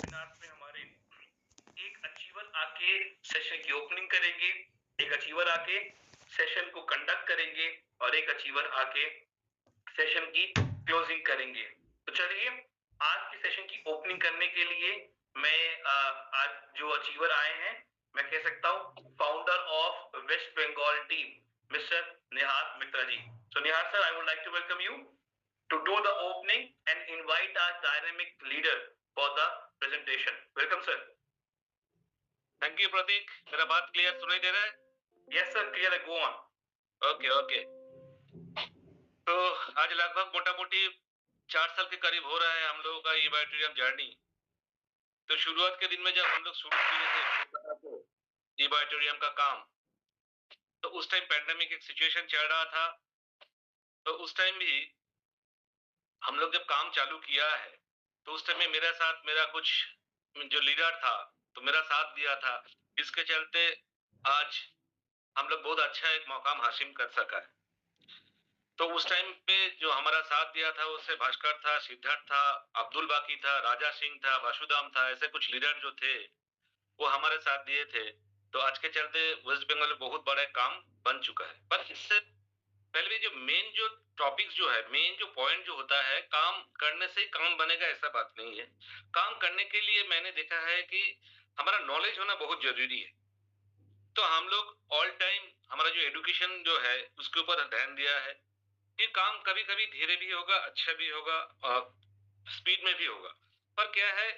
Webinar में हमारे एक अचीवर आके सेशन की ओपनिंग करेंगे, एक अचीवर आके सेशन को कंडक्ट करेंगे और एक अचीवर आके सेशन की क्लोजिंग करेंगे। तो चलिए आज की सेशन की ओपनिंग करने के लिए मैं आज जो अचीवर आए हैं, मैं कह सकता हूँ founder of West Bengal team mister Nihar Mitra ji. So Nihar sir, I would like to welcome you to do the opening and invite our dynamic leader for the presentation. Welcome, sir. Thank you Prateek. मेरा बात क्लियर सुनाई दे रहा है? Yes, sir. Clear है. Go on. Okay. तो आज लगभग मोटा मोटी 4 साल के करीब हो रहा है हम लोगों का ई बायोटेरियम जर्नी। तो शुरुआत के दिन में जब हम लोग शुरू किए थे ई बायोटेरियम का काम, तो उस टाइम पैंडेमिक एक सिचुएशन चल रहा था। तो उस टाइम भी हम लोग जब काम चालू किया है, तो उस टाइम में मेरा साथ मेरा कुछ जो लीडर था तो मेरा साथ दिया था। इसके चलते आज हम लोग बहुत अच्छा एक मौकाम हासिल कर सका है। तो उस टाइम पे जो हमारा साथ दिया था उससे भास्कर था, सिद्धार्थ था, अब्दुल बाकी था, राजा सिंह था, वासुदाम था, ऐसे कुछ लीडर जो थे वो हमारे साथ दिए थे। तो आज के चलते वेस्ट बंगाल में बहुत बड़ा काम बन चुका है। पर इससे पहले जो मेन जो टॉपिक्स जो है, मेन जो पॉइंट जो होता है, काम करने से ही काम बनेगा ऐसा बात नहीं है। काम करने के लिए मैंने देखा है कि हमारा नॉलेज होना बहुत जरूरी है। तो हम लोग ऑल टाइम हमारा जो एजुकेशन जो है उसके ऊपर ध्यान दिया है कि काम कभी कभी धीरे भी होगा, अच्छा भी होगा और स्पीड में भी होगा। पर क्या है,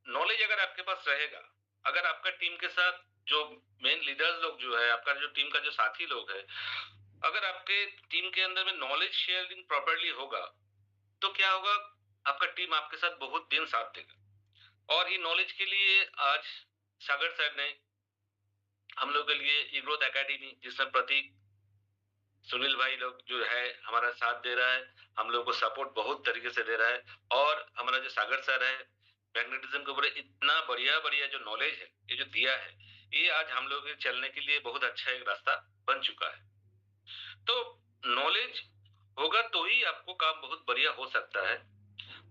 नॉलेज अगर आपके पास रहेगा, अगर आपका टीम के साथ जो मेन लीडर्स लोग जो है, आपका जो टीम का जो साथी लोग है, अगर आपके टीम के अंदर में नॉलेज शेयरिंग प्रॉपर्ली होगा, तो क्या होगा, आपका टीम आपके साथ बहुत दिन साथ देगा। और ये नॉलेज के लिए आज सागर सर ने हम लोग के लिए ई ग्रोथ एकेडमी, जिसमें प्रतीक, सुनील भाई लोग जो है हमारा साथ दे रहा है, हम लोग को सपोर्ट बहुत तरीके से दे रहा है। और हमारा जो सागर सर है, मैग्नेटिज्म के ऊपर इतना बढ़िया बढ़िया जो नॉलेज है, ये जो दिया है, ये आज हम लोग के चलने के लिए बहुत अच्छा एक रास्ता बन चुका है। तो नॉलेज होगा तो ही आपको काम बहुत बढ़िया हो सकता है।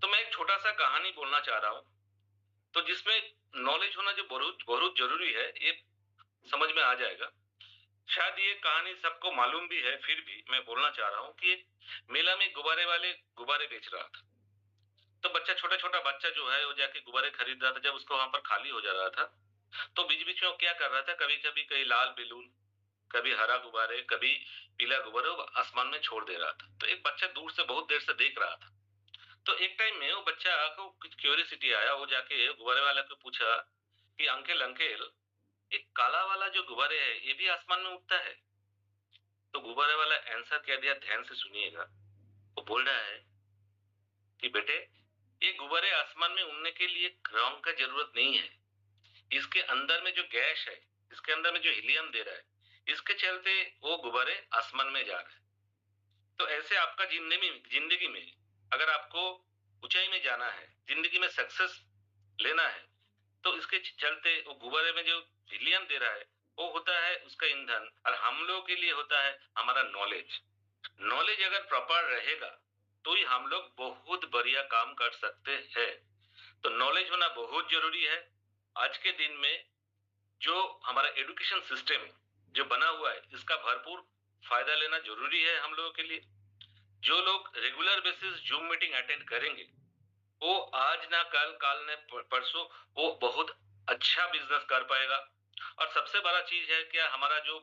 तो मैं एक छोटा सा कहानी बोलना चाह रहा हूँ, तो जिसमें नॉलेज होना जो बहुत बहुत जरूरी है, ये समझ में आ जाएगा। शायद ये कहानी सबको मालूम भी है, फिर भी मैं बोलना चाह रहा हूँ कि एक मेला में गुब्बारे वाले गुब्बारे बेच रहा था। तो बच्चा, छोटा छोटा बच्चा जो है, वो जाके गुब्बारे खरीद रहा था। जब उसको वहां पर खाली हो जा रहा था, तो बीच बीच में वो क्या कर रहा था, कभी कभी कहीं लाल बेलून, कभी हरा गुब्बारे, कभी पीला गुब्बारे आसमान में छोड़ दे रहा था। तो एक बच्चा दूर से बहुत देर से देख रहा था। तो एक टाइम में वो बच्चा को कुछ क्यूरियोसिटी आया, वो जाके गुब्बारे वाले को पूछा कि अंकल अंकल, एक काला वाला जो गुब्बारे है ये भी आसमान में उड़ता है? तो गुब्बारे वाला आंसर क्या दिया, ध्यान से सुनिएगा। वो बोल रहा है कि बेटे, ये गुब्बारे आसमान में उड़ने के लिए रंग का जरूरत नहीं है। इसके अंदर में जो गैस है, इसके अंदर में जो हीलियम दे रहा है, इसके चलते वो गुब्बारे आसमान में जा रहे हैं। तो ऐसे आपका जिंदगी में अगर आपको ऊंचाई में जाना है, जिंदगी में सक्सेस लेना है, तो इसके चलते वो गुब्बारे में जो हीलियम दे रहा है वो होता है उसका ईंधन, और हम लोग के लिए होता है हमारा नॉलेज। नॉलेज अगर प्रॉपर रहेगा तो ही हम लोग बहुत बढ़िया काम कर सकते हैं। तो नॉलेज होना बहुत जरूरी है। आज के दिन में जो हमारा एजुकेशन सिस्टम जो बना हुआ है, इसका भरपूर फायदा लेना जरूरी है हम लोगों के लिए। जो लोग regular basis zoom meeting attend करेंगे, वो आज ना कल, काल ने परसों, वो बहुत अच्छा बिजनेस कर पाएगा। और सबसे बड़ा चीज है क्या, हमारा जो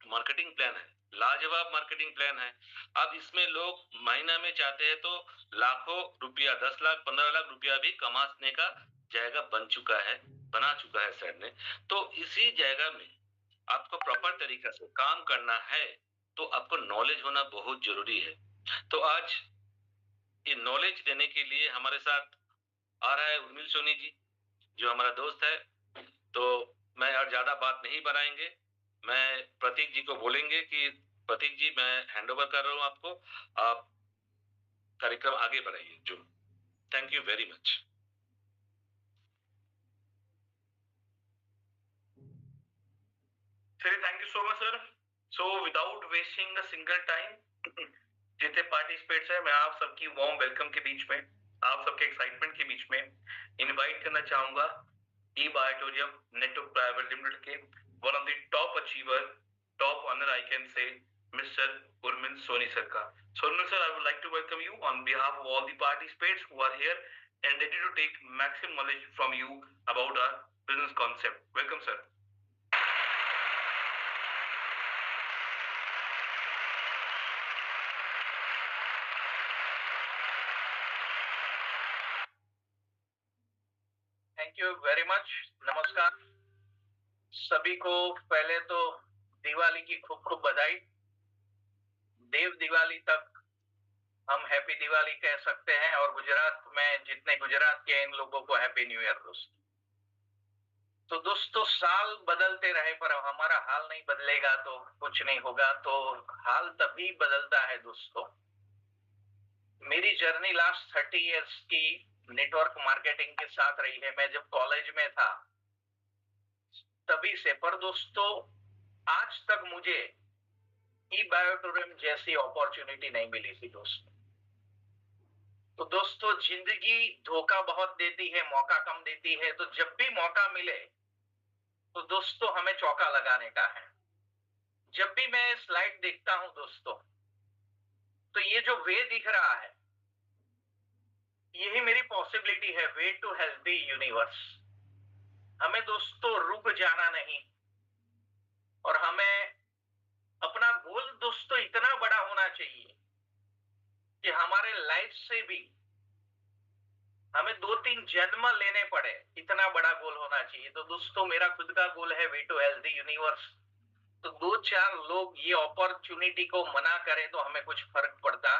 मार्केटिंग प्लान है, लाजवाब मार्केटिंग प्लान है। अब इसमें लोग महीना में चाहते हैं तो लाखों रुपया, 10 लाख 15 लाख रुपया भी कमाने का जायगा बन चुका है, बना चुका है सर ने। तो इसी जगह में आपको प्रॉपर तरीका से काम करना है, तो आपको नॉलेज होना बहुत जरूरी है। तो आज ये नॉलेज देने के लिए हमारे साथ आ रहा है उर्मिल सोनी जी, जो हमारा दोस्त है। तो मैं और ज्यादा बात नहीं बढ़ाएंगे, मैं प्रतीक जी को बोलेंगे कि प्रतीक जी, मैं हैंड ओवर कर रहा हूं आपको, आप कार्यक्रम आगे बढ़ाइए। जो thank you very much. Sir, thank you so much, sir. So, without wasting a single time, जितने पार्टिसिपेट्स हैं, मैं आप सबकी वार्म वेलकम के बीच में आप सबके एक्साइटमेंट के बीच में इनवाइट करना चाहूंगा E Biotorium Network Private Limited के one of the top achiever, top honour I can say, mister Urmil Soni sir का। So Urmil sir, I would like to welcome you on behalf of all the participants who are here and ready to take maximum knowledge from you about our business concept. Welcome sir. Thank you very much. नमस्कार सभी को। पहले तो दिवाली की खूब खूब बधाई। देव दिवाली तक हम हैप्पी दिवाली कह सकते हैं, और गुजरात में जितने गुजरात के इन लोगों को हैप्पी न्यू ईयर दोस्तों। तो दोस्तों साल बदलते रहे पर हमारा हाल नहीं बदलेगा तो कुछ नहीं होगा। तो हाल तभी बदलता है दोस्तों। मेरी जर्नी लास्ट 30 इयर्स की नेटवर्क मार्केटिंग के साथ रही है। मैं जब कॉलेज में था तभी से, पर दोस्तों आज तक मुझे ई बायोटोरियम जैसी अपॉर्चुनिटी नहीं मिली थी दोस्तों। तो दोस्तों जिंदगी धोखा बहुत देती है, मौका कम देती है। तो जब भी मौका मिले तो दोस्तों हमें चौका लगाने का है। जब भी मैं स्लाइड देखता हूं दोस्तों, तो ये जो वे दिख रहा है यही मेरी पॉसिबिलिटी है, वे टू हेल्दी यूनिवर्स। हमें दोस्तों रुक जाना नहीं, और हमें अपना गोल दोस्तों इतना बड़ा होना चाहिए कि हमारे लाइफ से भी हमें 2-3 जन्म लेने पड़े, इतना बड़ा गोल होना चाहिए। तो दोस्तों मेरा खुद का गोल है वे टू हेल्दी यूनिवर्स। तो 2-4 लोग ये अपॉर्चुनिटी को मना करें तो हमें कुछ फर्क पड़ता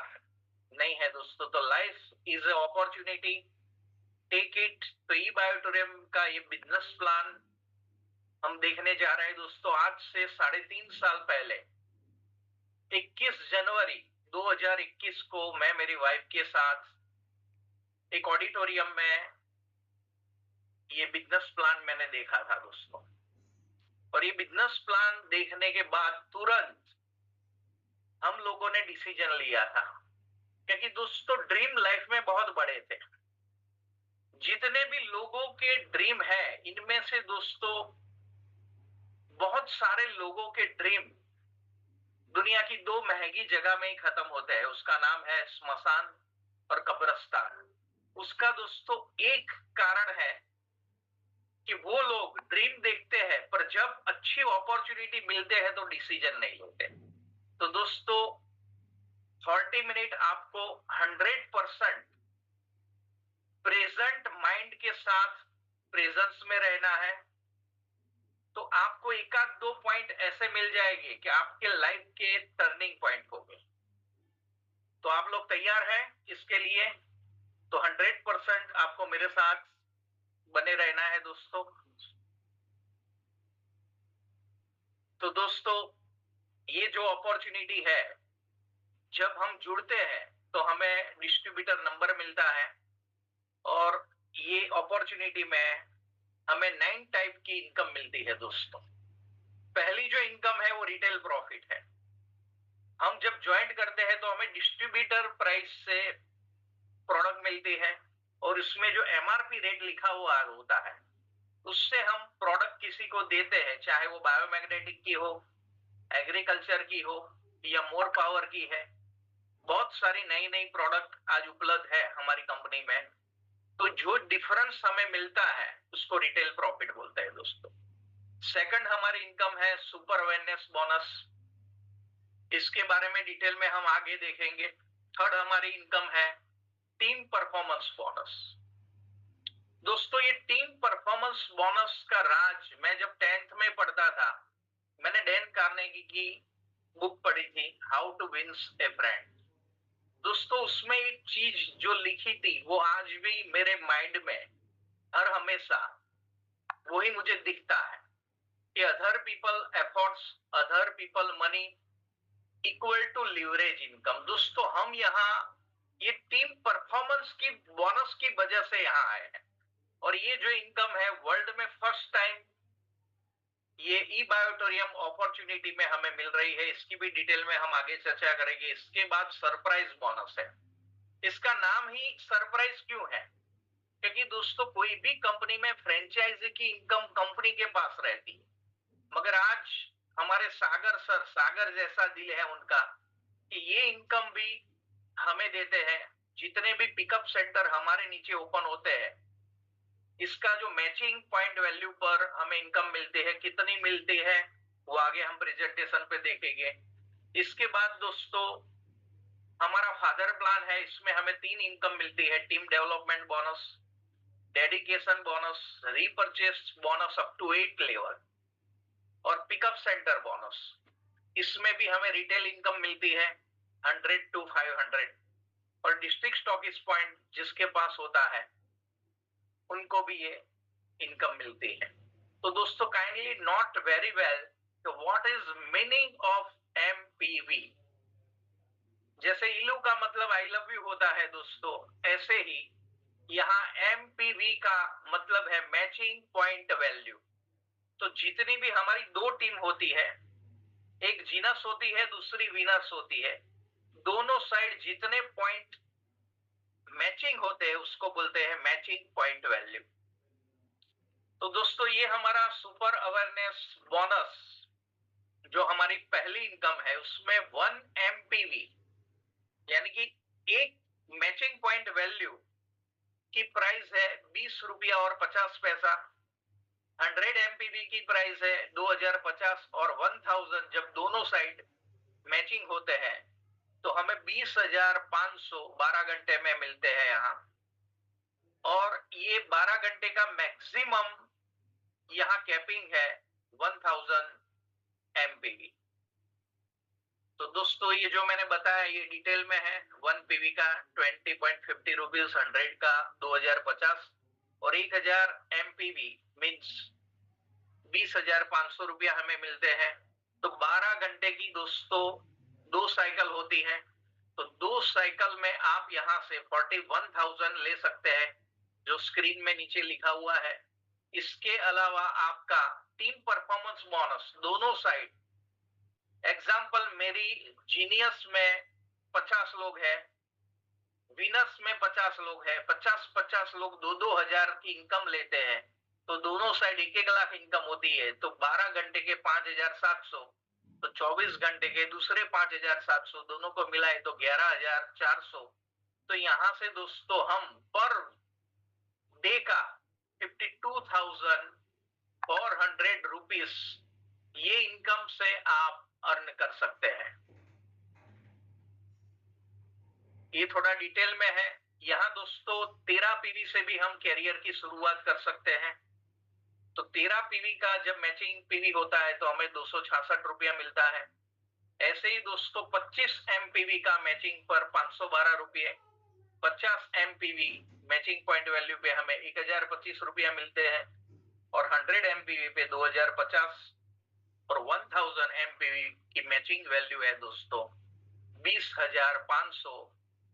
नहीं है दोस्तों। तो life is a opportunity, take it. तो ई बायोटोरियम का ये बिजनेस प्लान हम देखने जा रहे हैं दोस्तों। आज से 3.5 साल पहले 21 जनवरी 2021 को मैं मेरी वाइफ के साथ एक ऑडिटोरियम में ये बिजनेस प्लान मैंने देखा था दोस्तों। और ये बिजनेस प्लान देखने के बाद तुरंत हम लोगों ने डिसीजन लिया था, क्योंकि दोस्तों ड्रीम लाइफ में बहुत बड़े थे। जितने भी लोगों के ड्रीम है इनमें से दोस्तों बहुत सारे लोगों के ड्रीम दुनिया की 2 महंगी जगह में ही खत्म होते हैं। उसका नाम है स्मशान और कब्रिस्तान। उसका दोस्तों एक कारण है कि वो लोग ड्रीम देखते हैं पर जब अच्छी अपॉर्चुनिटी मिलते हैं तो डिसीजन नहीं लेते। तो दोस्तों 40 मिनट आपको 100% प्रेजेंट माइंड के साथ प्रेजेंस में रहना है। तो आपको 1-2 पॉइंट ऐसे मिल जाएंगे कि आपके लाइफ के टर्निंग पॉइंट होंगे। तो आप लोग तैयार हैं इसके लिए? तो 100% आपको मेरे साथ बने रहना है दोस्तों। तो दोस्तों ये जो अपॉर्चुनिटी है, जब हम जुड़ते हैं तो हमें डिस्ट्रीब्यूटर नंबर मिलता है, और ये अपॉर्चुनिटी में हमें 9 टाइप की इनकम मिलती है दोस्तों। पहली जो इनकम है वो रिटेल प्रॉफिट है। हम जब ज्वाइन करते हैं तो हमें डिस्ट्रीब्यूटर प्राइस से प्रोडक्ट मिलती है, और उसमें जो एमआरपी रेट लिखा हुआ होता है उससे हम प्रोडक्ट किसी को देते हैं, चाहे वो बायोमैग्नेटिक की हो, एग्रीकल्चर की हो या मोर पावर की है। बहुत सारी नई नई प्रोडक्ट आज उपलब्ध है हमारी कंपनी में। तो जो डिफरेंस हमें मिलता है उसको रिटेल प्रॉफिट बोलते हैं दोस्तों। सेकंड हमारी इनकम है सुपर अवेयरनेस बोनस। इसके बारे में डिटेल में हम आगे देखेंगे। थर्ड हमारी इनकम है टीम परफॉर्मेंस बोनस। दोस्तों ये टीम परफॉर्मेंस बोनस का राज मैं जब 10th में पढ़ता था, मैंने डैन कार्नेगी की बुक पढ़ी थी, how to win a friend. दोस्तों उसमें एक चीज जो लिखी थी वो आज भी मेरे माइंड में हर हमेशा वही मुझे दिखता है कि other people efforts, other people money equal to leverage income. दोस्तों हम यहाँ ये टीम परफॉर्मेंस की बोनस की वजह से यहाँ आए हैं, और ये जो इनकम है वर्ल्ड में फर्स्ट टाइम ये ई बायोटोरियम अपॉर्चुनिटी में हमें मिल रही है। इसकी भी डिटेल में हम आगे चर्चा करेंगे। इसके बाद सरप्राइज बोनस है। इसका नाम ही सरप्राइज क्यों है? क्योंकि दोस्तों कोई भी कंपनी में फ्रेंचाइजी की इनकम कंपनी के पास रहती है, मगर आज हमारे सागर जैसा दिल है उनका कि ये इनकम भी हमें देते हैं। जितने भी पिकअप सेंटर हमारे नीचे ओपन होते हैं, इसका जो मैचिंग पॉइंट वैल्यू पर हमें इनकम मिलती है, कितनी मिलती है वो आगे हम प्रेजेंटेशन पे देखेंगे। इसके बाद दोस्तों हमारा फादर प्लान है, इसमें हमें 3 इनकम मिलती है: team development bonus, dedication bonus, repurchase bonus up to 8 level और पिकअप सेंटर बोनस। इसमें भी हमें रिटेल इनकम मिलती है 100 to 500 और डिस्ट्रिक्ट स्टॉकिस पॉइंट जिसके पास होता है उनको भी ये इनकम मिलती है। तो दोस्तों kindly note very well what is meaning of MPV. जैसे इलू का मतलब आई लव यू होता है दोस्तों, ऐसे ही यहाँ एमपीवी का मतलब है मैचिंग पॉइंट वैल्यू। तो जितनी भी हमारी 2 टीम होती है, एक जीनस होती है, दूसरी वीनस होती है, दोनों साइड जितने पॉइंट मैचिंग होते हैं उसको बोलते हैं मैचिंग पॉइंट वैल्यू। तो दोस्तों ये हमारा सुपर अवेयरनेस बोनस जो हमारी पहली इनकम है उसमें 1 एमपीवी यानी कि एक मैचिंग पॉइंट वैल्यू की प्राइस है 20 रुपया और 50 पैसा। 100 एमपीवी की प्राइस है 2050 और 1000 जब दोनों साइड मैचिंग होते हैं तो हमें 20,500 12 घंटे में मिलते हैं यहाँ। और ये 12 घंटे का मैक्सिमम यहाँ कैपिंग है 1000 एमपीवी। तो दोस्तों ये जो मैंने बताया ये डिटेल में है। 1 पीवी का 20.50 रुपीज, 100 का 2050 और 1000 एमपीवी मीन्स 20,500 रुपया हमें मिलते हैं। तो 12 घंटे की दोस्तों 2 साइकिल होती है, तो 2 साइकिल में आप यहाँ से 41,000 ले सकते हैं जो स्क्रीन में नीचे लिखा हुआ है। इसके अलावा आपका टीम परफॉर्मेंस बोनस दोनों साइड, एग्जाम्पल मेरी जीनियस में 50 लोग हैं, वीनस में 50 लोग हैं, 50 लोग 2-2 हजार की इनकम लेते हैं, तो दोनों साइड 1-1 लाख इनकम होती है। तो 12 घंटे के 5,700, तो 24 घंटे के दूसरे 5,700, दोनों को मिलाए तो 11,400। तो यहाँ से दोस्तों हम पर डे का 52,400 रुपीज ये इनकम से आप अर्न कर सकते हैं। ये थोड़ा डिटेल में है। यहाँ दोस्तों 13 पीवी से भी हम कैरियर की शुरुआत कर सकते हैं। तो 13 पीवी का जब मैचिंग पीवी होता है तो हमें 266 रुपया मिलता है। ऐसे ही दोस्तों 25 एमपीवी का मैचिंग पर 512 रुपये, 50 एमपीवी मैचिंग पॉइंट वैल्यू पे हमें 1025 रुपया मिलते हैं और 100 एमपीवी पे 2050 और 1000 एमपीवी की मैचिंग वैल्यू है दोस्तों 20,500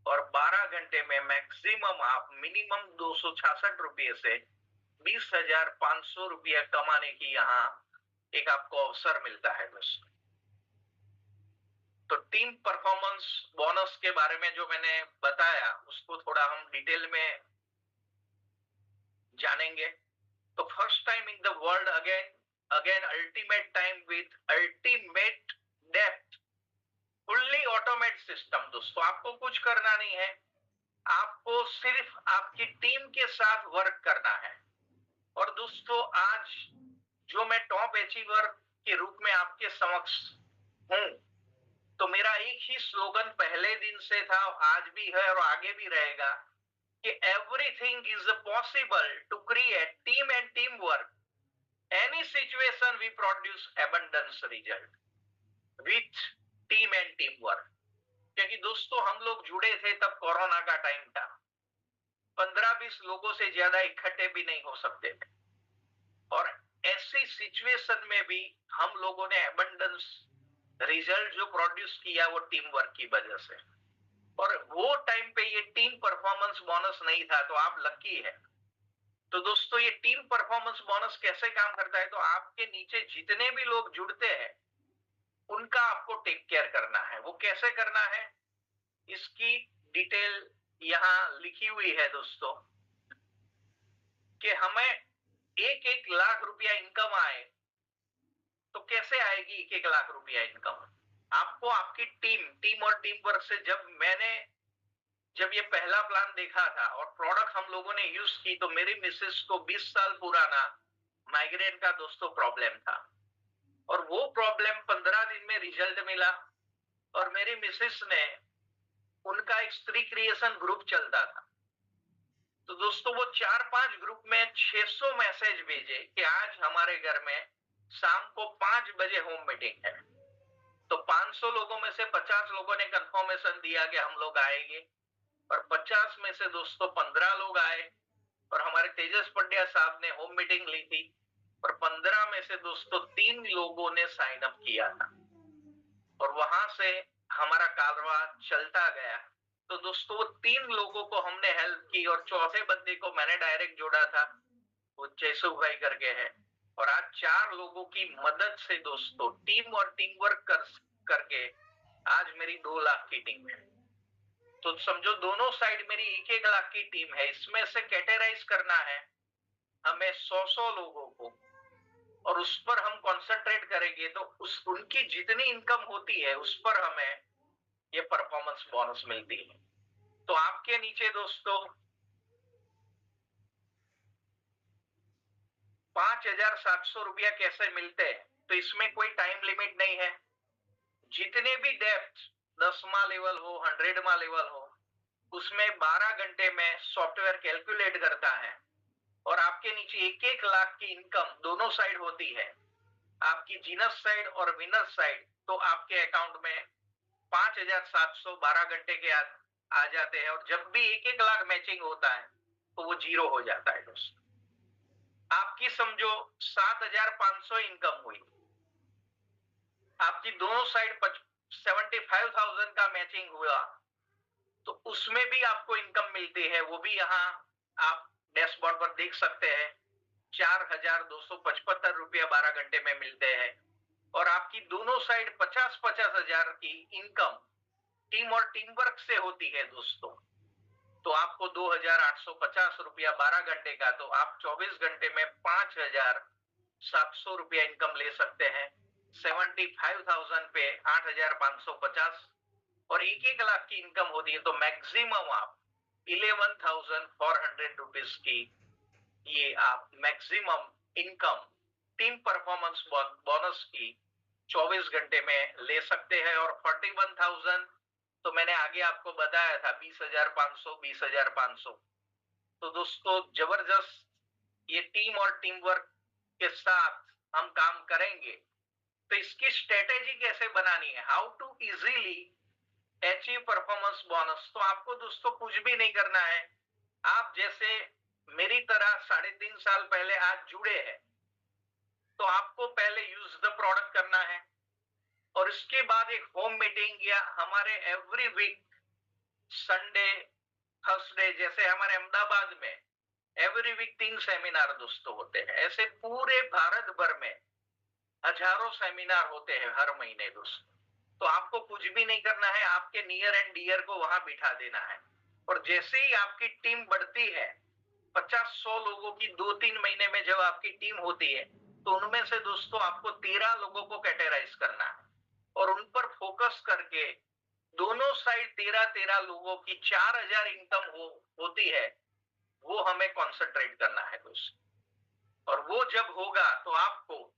और 12 घंटे में मैक्सिमम आप मिनिमम 266 रुपये से 20,500 रुपया कमाने की यहाँ एक आपको अवसर मिलता है दोस्तों। तो टीम परफॉर्मेंस बोनस के बारे में जो मैंने बताया उसको थोड़ा हम डिटेल में जानेंगे। तो first time in the world again ultimate time with ultimate depth fully automate system. दोस्तों आपको कुछ करना नहीं है, आपको सिर्फ आपकी टीम के साथ वर्क करना है। और दोस्तों आज जो मैं टॉप अचीवर के रूप में आपके समक्ष हूं, तो मेरा एक ही स्लोगन पहले दिन से था, आज भी है और आगे भी रहेगा कि everything is possible to create team and team work. Any situation we produce abundance result with team and team work. क्योंकि दोस्तों हम लोग जुड़े थे तब कोरोना का टाइम था, 15-20 लोगों से ज्यादा इकट्ठे भी नहीं हो सकते थे और ऐसी सिचुएशन में भी हम लोगों ने एबंडेंस रिजल्ट जो प्रोड्यूस किया वो टीम वर्क की वजह से। और वो टाइम पे ये टीम परफॉर्मेंस बोनस नहीं था, तो आप लकी है। तो दोस्तों ये टीम परफॉर्मेंस बोनस कैसे काम करता है, तो आपके नीचे जितने भी लोग जुड़ते हैं उनका आपको टेक केयर करना है। वो कैसे करना है इसकी डिटेल यहाँ लिखी हुई है दोस्तों कि हमें 1-1 लाख रुपया इनकम आए, तो कैसे आएगी 1-1 लाख रुपया इनकम? आपको आपकी टीम और टीम वर्क से जब ये पहला प्लान देखा था और प्रोडक्ट हम लोगों ने यूज की, तो मेरी मिसेस को 20 साल पुराना माइग्रेन का दोस्तों प्रॉब्लम था और वो प्रॉब्लम 15 दिन में रिजल्ट मिला। और मेरी मिसेस ने, उनका एक स्त्री क्रिएशन ग्रुप चलता था, तो दोस्तों वो 4-5 ग्रुप में 600 मैसेज भेजे कि आज हमारे घर में शाम को 5 बजे होम मीटिंग है। तो 500 लोगों में से 50 लोगों ने कंफर्मेशन दिया कि हम लोग आएंगे और 50 में से दोस्तों 15 लोग आए और हमारे तेजस पंड्या साहब ने होम मीटिंग ली थी और 15 में से दोस्तों 3 लोगों ने साइन अप किया था और वहां से हमारा कारवा चलता गया। तो दोस्तों वो 3 लोगों को हमने हेल्प की और चौथे बंदे को मैंने डायरेक्ट जोड़ा था, वो जयसु भाई करके है। और आज 4 लोगों की मदद से दोस्तों टीम और टीम वर्क करके आज मेरी 2 लाख की टीम है। तो समझो दोनों साइड मेरी 1-1 लाख की टीम है। इसमें से कैटेगराइज करना है हमें 100 लोगों को और उस पर हम कंसंट्रेट करेंगे तो उनकी जितनी इनकम होती है उस पर हमें ये परफॉर्मेंस बोनस मिलती है। तो आपके नीचे दोस्तों 5,700 रुपया कैसे मिलते हैं, तो इसमें कोई टाइम लिमिट नहीं है। जितने भी डेप्थ 10वां लेवल हो, 100वां लेवल हो, उसमें 12 घंटे में सॉफ्टवेयर कैलकुलेट करता है और आपके नीचे 1-1 लाख की इनकम दोनों साइड होती है। आपकी जीनस साइड और विनर साइड, तो आपके अकाउंट में 5,712 घंटे के आ जाते हैं और जब भी 1-1 लाख मैचिंग होता है तो वो 0 हो जाता है दोस्तों। आपकी समझो 7,500 इनकम हुई, आपकी दोनों साइड 75,000 का मैचिंग हुआ, तो उसमें भी आपको इनकम मिलती है। वो भी यहाँ आप डैशबोर्ड पर देख सकते हैं, 4,275 रुपया 12 घंटे में मिलते हैं। और आपकी दोनों साइड 50-50 हजार की इनकम टीम और टीम वर्क से होती है दोस्तों, तो आपको 2,850 रुपया 12 घंटे का, तो आप 24 घंटे में 5,700 रुपया इनकम ले सकते हैं। 75,000 पे 8,550 और 1-1 लाख की इनकम होती है तो मैक्सिमम आप 11,400 रुपीज की ये आप maximum income team performance bonus की 24 घंटे में ले सकते हैं। और 41,000 तो मैंने आगे आपको बताया था 20,500। तो दोस्तों जबरदस्त ये टीम और टीम वर्क के साथ हम काम करेंगे। तो इसकी स्ट्रेटेजी कैसे बनानी है, how to easily achieve performance bonus, तो आपको दोस्तों कुछ भी नहीं करना है। आप जैसे मेरी तरह 3.5 साल पहले आज जुड़े हैं, तो आपको पहले यूज द प्रोडक्ट करना है और इसके बाद एक होम मीटिंग या हमारे एवरी वीक संडे थर्सडे, जैसे हमारे अहमदाबाद में एवरी वीक 3 सेमिनार दोस्तों होते हैं। ऐसे पूरे भारत भर में हजारों सेमिनार होते हैं हर महीने दोस्तों। तो आपको कुछ भी नहीं करना है, आपके नियर एंड डियर को वहां बिठा देना है और जैसे ही आपकी टीम बढ़ती है, 50-100 लोगों की 2-3 महीने में जब आपकी टीम होती है, तो उनमें से दोस्तों आपको 13 लोगों को कैटेगराइज करना है और उन पर फोकस करके दोनों साइड 13 लोगों की 4,000 इनकम होती है, वो हमें कॉन्सेंट्रेट करना है दोस्तों। और वो जब होगा तो आपको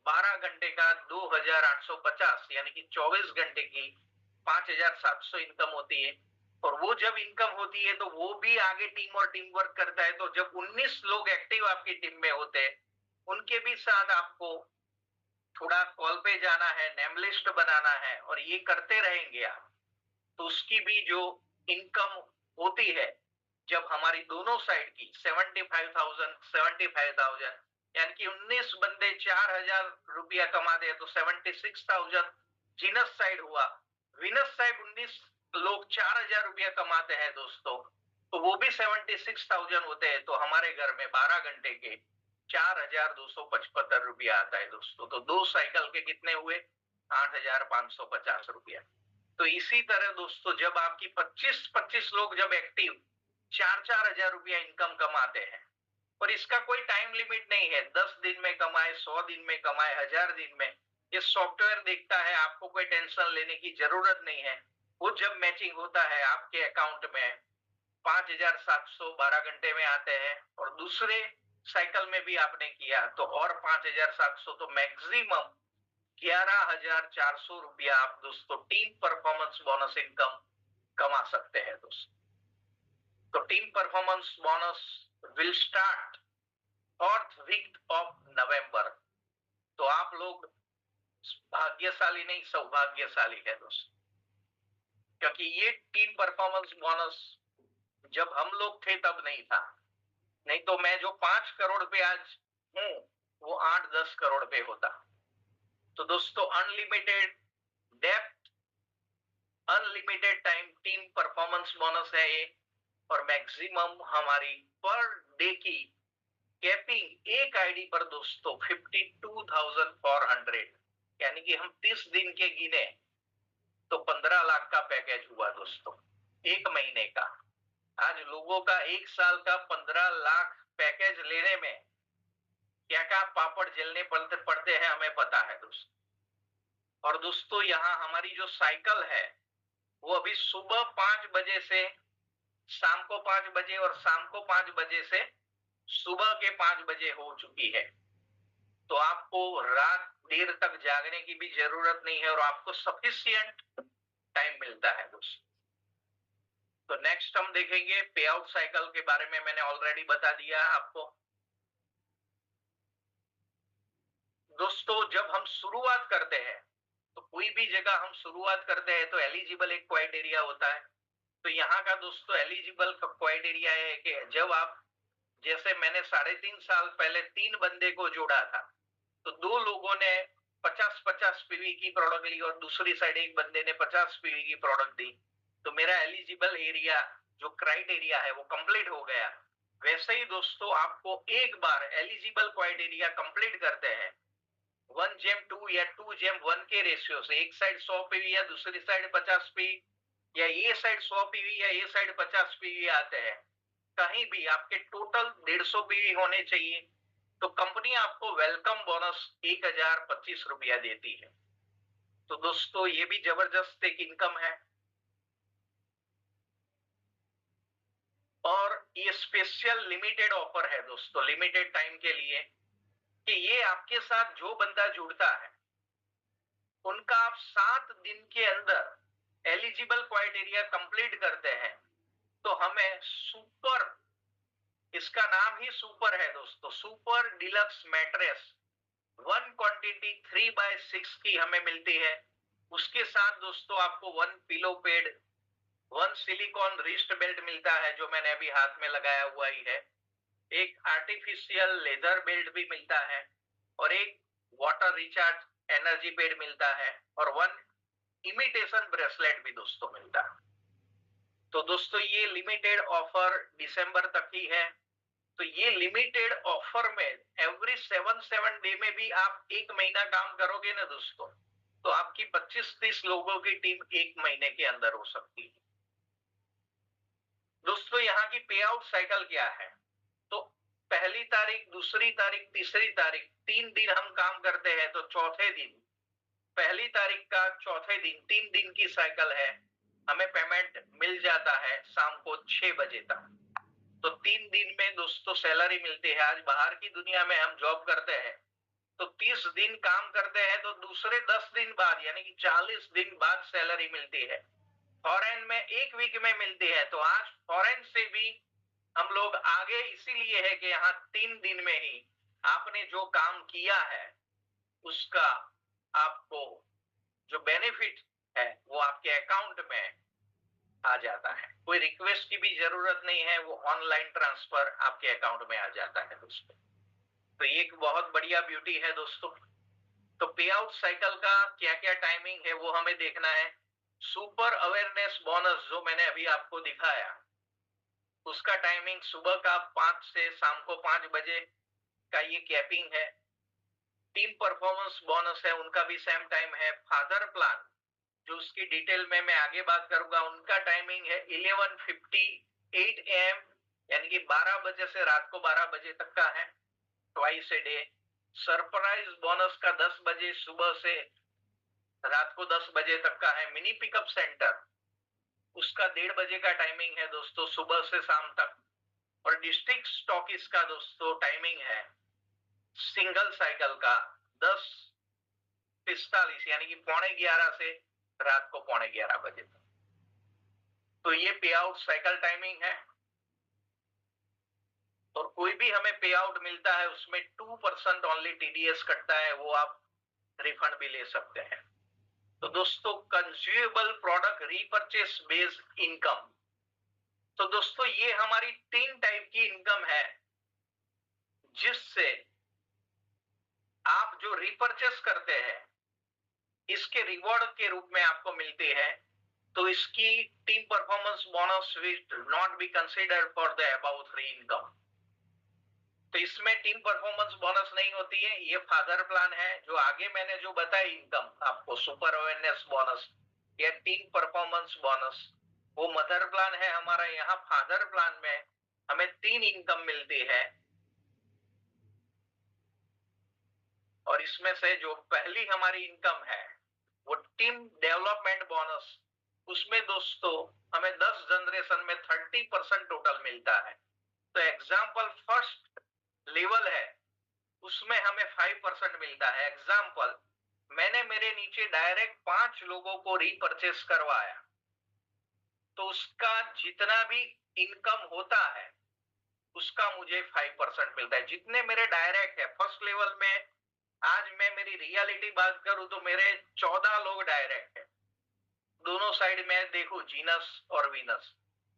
12 घंटे का 2,850 यानी कि 24 घंटे की 5,700 इनकम होती है। और वो जब इनकम होती है तो वो भी आगे टीम और टीम वर्क करता है। तो जब 19 लोग एक्टिव आपकी टीम में होते हैं, उनके भी साथ आपको थोड़ा कॉल पे जाना है, नेम लिस्ट बनाना है और ये करते रहेंगे आप, तो उसकी भी जो इनकम होती है जब हमारी दोनों साइड की 75,000 यानी कि 19 बंदे 4,000 रुपया कमाते हैं तो 76,000 जीनस साइड हुआ। विनस साइड 19 लोग 4,000 रुपया कमाते हैं दोस्तों, तो वो भी 76,000 होते हैं। तो हमारे घर में 12 घंटे के 4,275 रुपया आता है दोस्तों। तो 2 साइकिल के कितने हुए, 8,550 रुपया। तो इसी तरह दोस्तों जब आपकी 25-25 लोग जब एक्टिव 4-4 हजार रुपया इनकम कमाते हैं, और इसका कोई टाइम लिमिट नहीं है, 10 दिन में कमाए, 100 दिन में कमाए, 1000 दिन में, ये सॉफ्टवेयर देखता है, आपको कोई टेंशन लेने की जरूरत नहीं है। वो जब मैचिंग होता है आपके अकाउंट में 5712 घंटे में आते हैं, और दूसरे साइकिल में भी आपने किया तो और 5700, तो मैक्सिमम 11,400 रुपया आप दोस्तों टीम परफॉर्मेंस बोनस इनकम कमा सकते हैं दोस्तों। तो team performance bonus will start 4th week of November. तो आप लोग भाग्यशाली नहीं सौभाग्यशाली है दोस्तों, क्योंकि ये टीम परफॉर्मेंस बोनस जब हम लोग थे तब नहीं था। नहीं तो मैं जो 5 करोड़ पे आज हूं वो 8-10 करोड़ पे होता। तो दोस्तों unlimited depth, unlimited time team performance bonus है ये, और मैक्सिमम हमारी पर डे की कैपिंग एक आईडी पर दोस्तों 52,400, यानी कि हम 30 दिन के गिने तो 15 लाख का पैकेज हुआ दोस्तों एक महीने का। आज लोगों का एक साल का 15 लाख पैकेज लेने में क्या क्या पापड़ झेलने पड़ते हैं हमें पता है दोस्तों। और दोस्तों यहाँ हमारी जो साइकिल है वो अभी सुबह 5 बजे से शाम को 5 बजे और शाम को 5 बजे से सुबह के 5 बजे हो चुकी है। तो आपको रात देर तक जागने की भी जरूरत नहीं है, और आपको सफिशिएंट टाइम मिलता है दोस्तों। तो नेक्स्ट हम देखेंगे पे आउट साइकिल के बारे में, मैंने ऑलरेडी बता दिया आपको। दोस्तों जब हम शुरुआत करते हैं तो कोई भी जगह हम शुरुआत करते हैं तो एलिजिबल एक क्राइटेरिया होता है। तो यहाँ का दोस्तों एलिजिबल क्राइटेरिया है कि जब आप, जैसे मैंने 3.5 साल पहले 3 बंदे को जोड़ा था, तो 2 लोगों ने 50-50 पीवी की प्रोडक्ट ली और दूसरी साइड एक बंदे ने 50 पीवी की प्रोडक्ट दी, तो मेरा एलिजिबल एरिया जो क्राइटेरिया है वो कंप्लीट हो गया। वैसे ही दोस्तों आपको एक बार एलिजिबल क्राइटेरिया कंप्लीट करते हैं 1:2 या 2:1 के रेशियो से, एक साइड 100 पीवी या दूसरी साइड 50 पीवी, या ये साइड 100 पीवी या ये साइड 50 पीवी आते हैं, कहीं भी आपके टोटल 150 पीवी होने चाहिए, तो कंपनी आपको वेलकम बोनस 1025 रुपया देती है। तो दोस्तों ये भी जबरदस्त एक इनकम है, और ये स्पेशल लिमिटेड ऑफर है दोस्तों लिमिटेड टाइम के लिए, कि ये आपके साथ जो बंदा जुड़ता है उनका आप 7 दिन के अंदर एलिजिबल क्राइटेरिया कंप्लीट करते हैं तो हमें सुपर, इसका नाम ही सुपर है दोस्तों, सुपर डिलक्स मैट्रेस 1 क्वांटिटी 3/6 की हमें मिलती है। उसके साथ दोस्तों आपको 1 pillow pad, 1 silicon wrist belt मिलता है जो मैंने अभी हाथ में लगाया हुआ ही है, एक आर्टिफिशियल लेदर बेल्ट भी मिलता है, और एक वाटर रिचार्ज एनर्जी पैड मिलता है, और 1 इमिटेशन ब्रेसलेट भी दोस्तों मिलता है। तो दोस्तों ये लिमिटेड ऑफर दिसंबर तक ही है। तो ये लिमिटेड ऑफर में एवरी 7 डे में भी आप एक महीना काम करोगे ना दोस्तों, तो आपकी 25-30 लोगों की टीम एक महीने के अंदर हो सकती है। दोस्तों यहाँ की पे आउट साइकिल क्या है, तो पहली तारीख, दूसरी तारीख, तीसरी तारीख 3 दिन हम काम करते हैं, तो चौथे दिन, पहली तारीख का चौथे दिन 3 दिन की साइकिल है, हमें पेमेंट मिल जाता है शाम को 6 बजे तक। तो 3 दिन में दोस्तों सैलरी मिलती है। आज बाहर की दुनिया में हम जॉब करते हैं तो 30 दिन काम करते हैं तो दूसरे 10 दिन बाद यानी कि 40 दिन बाद सैलरी मिलती है। फॉरेन में 1 वीक में मिलती है। तो आज फॉरेन से भी हम लोग आगे इसीलिए है कि यहाँ 3 दिन में ही आपने जो काम किया है उसका आपको जो बेनिफिट है वो आपके अकाउंट में आ जाता है। कोई रिक्वेस्ट की भी जरूरत नहीं है, वो ऑनलाइन ट्रांसफर आपके अकाउंट में आ जाता है दोस्तों। तो ये एक बहुत बढ़िया ब्यूटी है दोस्तों। तो पे आउट साइकिल का क्या क्या टाइमिंग है वो हमें देखना है। सुपर अवेयरनेस बोनस जो मैंने अभी आपको दिखाया उसका टाइमिंग सुबह का 5 से शाम को 5 बजे का ये कैपिंग है। टीम परफॉर्मेंस बोनस है, उनका भी सेम टाइम है। फादर प्लान जो उसकी डिटेल में मैं आगे बात करूंगा, उनका टाइमिंग है 11:58 AM, यानी कि 12 बजे से रात को 12 बजे तक का है, twice a day. Surprise bonus का 10 बजे सुबह से रात को 10 बजे तक का है। मिनी पिकअप सेंटर उसका 1:30 बजे का टाइमिंग है दोस्तों, सुबह से शाम तक। और डिस्ट्रिक्ट स्टॉकिस का दोस्तों टाइमिंग है सिंगल साइकिल का 10:45 यानी कि 11:45 से रात को 11:45 बजे तक। तो ये पे आउट साइकिल टाइमिंग है। और कोई भी हमें पे आउट मिलता है उसमें 2% ओनली टीडीएस कटता है, वो आप रिफंड भी ले सकते हैं। तो दोस्तों कंज्यूमेबल प्रोडक्ट रीपरचेस बेस्ड इनकम, तो दोस्तों ये हमारी 3 टाइप की इनकम है जिससे आप जो रीपरचेस करते हैं इसके रिवॉर्ड के रूप में आपको मिलती है। तो इसकी team performance bonus will not be considered for the above 3 income. तो इसमें टीम परफॉर्मेंस बोनस नहीं होती है, ये फादर प्लान है। जो आगे मैंने जो बताई इनकम आपको, सुपर अवेयरनेस बोनस या टीम परफॉर्मेंस बोनस, वो मदर प्लान है हमारा। यहाँ फादर प्लान में हमें 3 इनकम मिलती है। और इसमें से जो पहली हमारी इनकम है वो टीम डेवलपमेंट बोनस, उसमें दोस्तों हमें 10 जनरेशन में 30% टोटल मिलता है। तो एग्जाम्पल फर्स्ट लेवल है उसमें हमें 5% मिलता है। एग्जाम्पल मैंने मेरे नीचे डायरेक्ट 5 लोगों को रीपरचेस करवाया, तो उसका जितना भी इनकम होता है उसका मुझे 5% मिलता है। जितने मेरे डायरेक्ट है फर्स्ट लेवल में, आज मैं मेरी रियलिटी बात करूं तो मेरे 14 लोग डायरेक्ट है, दोनों साइड में देखो जीनस और वीनस।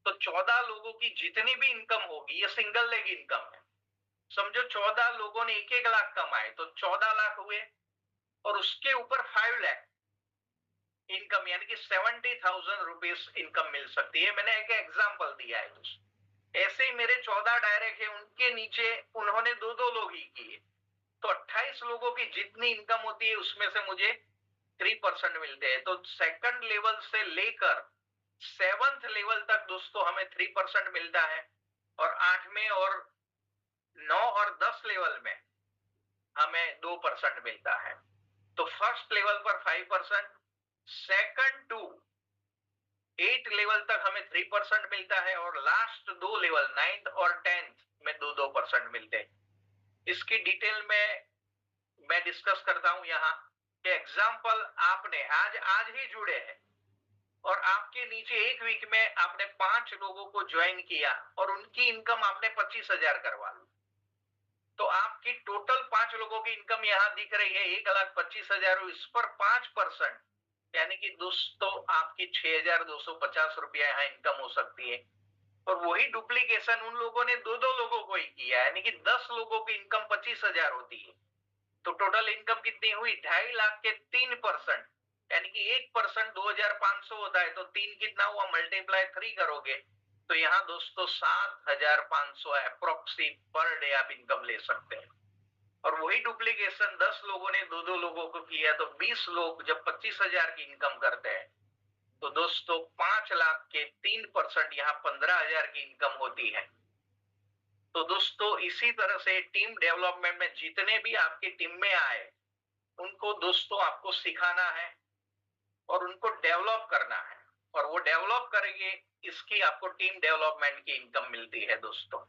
तो 14 लोगों की जितनी भी इनकम होगी ये सिंगल लेग इनकम है। समझो 14 लोगों ने 1-1 लाख कमाए तो 14 लाख हुए, और उसके ऊपर 5 लाख इनकम यानी कि 70,000 रुपीज इनकम मिल सकती है। मैंने एक एग्जांपल दिया है। ऐसे ही मेरे 14 डायरेक्ट है, उनके नीचे उन्होंने 2-2 लोग ही किए, तो 28 लोगों की जितनी इनकम होती है उसमें से मुझे 3% मिलते हैं। तो सेकंड लेवल से लेकर 7th लेवल तक दोस्तों हमें 3% मिलता है। और 8वें और 9 और 10 लेवल में हमें 2% मिलता है। तो फर्स्ट लेवल पर 5%, सेकंड टू 8 लेवल तक हमें 3% मिलता है, और लास्ट 2 लेवल 9th और 10th में 2% मिलते हैं। इसकी डिटेल में मैं डिस्कस करता हूं यहाँ कि एग्जाम्पल आपने आज ही जुड़े हैं और आपके नीचे एक वीक में आपने 5 लोगों को ज्वाइन किया और उनकी इनकम आपने 25,000 करवा ली, तो आपकी टोटल 5 लोगों की इनकम यहाँ दिख रही है 1,25,000। इस पर 5% यानी कि दोस्तों आपकी 6,250 रुपया यहाँ इनकम हो सकती है। और वही डुप्लीकेशन उन लोगों ने 2-2 लोगों को ही किया, यानी कि 10 लोगों की इनकम 25,000 होती है। तो टोटल इनकम कितनी हुई? 2.5 लाख के 3%, यानी कि 1% 2,500 होता है, तो 3 कितना हुआ? मल्टीप्लाई 3 करोगे तो यहाँ दोस्तों 7,500 अप्रोक्सी पर डे आप इनकम ले सकते हैं। और वही डुप्लीकेशन 10 लोगों ने 2-2 लोगों को किया, तो 20 लोग जब 25,000 की इनकम करते हैं तो दोस्तों 5 लाख के 3% यहाँ 15,000 की इनकम होती है। तो दोस्तों इसी तरह से टीम डेवलपमेंट में जितने भी आपकी टीम में आए उनको दोस्तों आपको सिखाना है और उनको डेवलप करना है, और वो डेवलप करेंगे, इसकी आपको टीम डेवलपमेंट की इनकम मिलती है दोस्तों।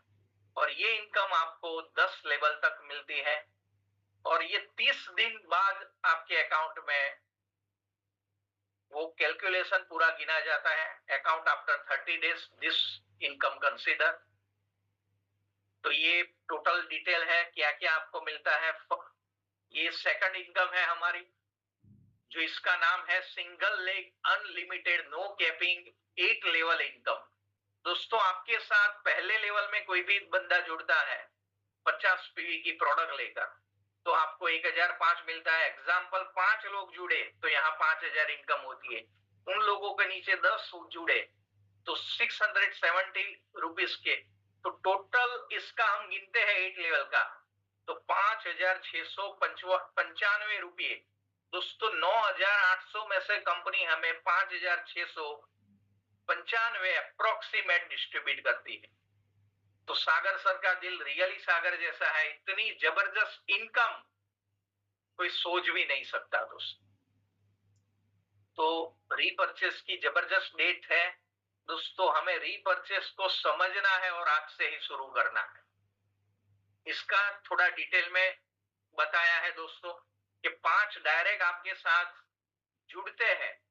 और ये इनकम आपको 10 लेवल तक मिलती है, और ये 30 दिन बाद आपके अकाउंट में वो कैलकुलेशन पूरा गिना जाता है। Account after 30 days this income consider. तो ये टोटल डिटेल है क्या क्या आपको मिलता है। ये सेकंड इनकम है हमारी, जो इसका नाम है single leg unlimited no capping 8 level income. दोस्तों आपके साथ पहले लेवल में कोई भी बंदा जुड़ता है 50 पीवी की प्रोडक्ट लेकर तो आपको 1,005 मिलता है। एग्जाम्पल 5 लोग जुड़े तो यहाँ 5,000 इनकम होती है। उन लोगों के नीचे 10 जूड़े तो 670 रुपीज के, तो टोटल इसका हम गिनते हैं 8 लेवल का तो 5,695 रुपये दोस्तों 9,800 में से कंपनी हमें 5,695 अप्रोक्सीमेट डिस्ट्रीब्यूट करती है। तो सागर सर का दिल रियली सागर जैसा है, इतनी जबरदस्त इनकम कोई सोच भी नहीं सकता दोस्त। तो रीपर्चेस की जबरदस्त डेट है दोस्तों, हमें रीपर्चेस को समझना है और आज से ही शुरू करना है। इसका थोड़ा डिटेल में बताया है दोस्तों कि 5 डायरेक्ट आपके साथ जुड़ते हैं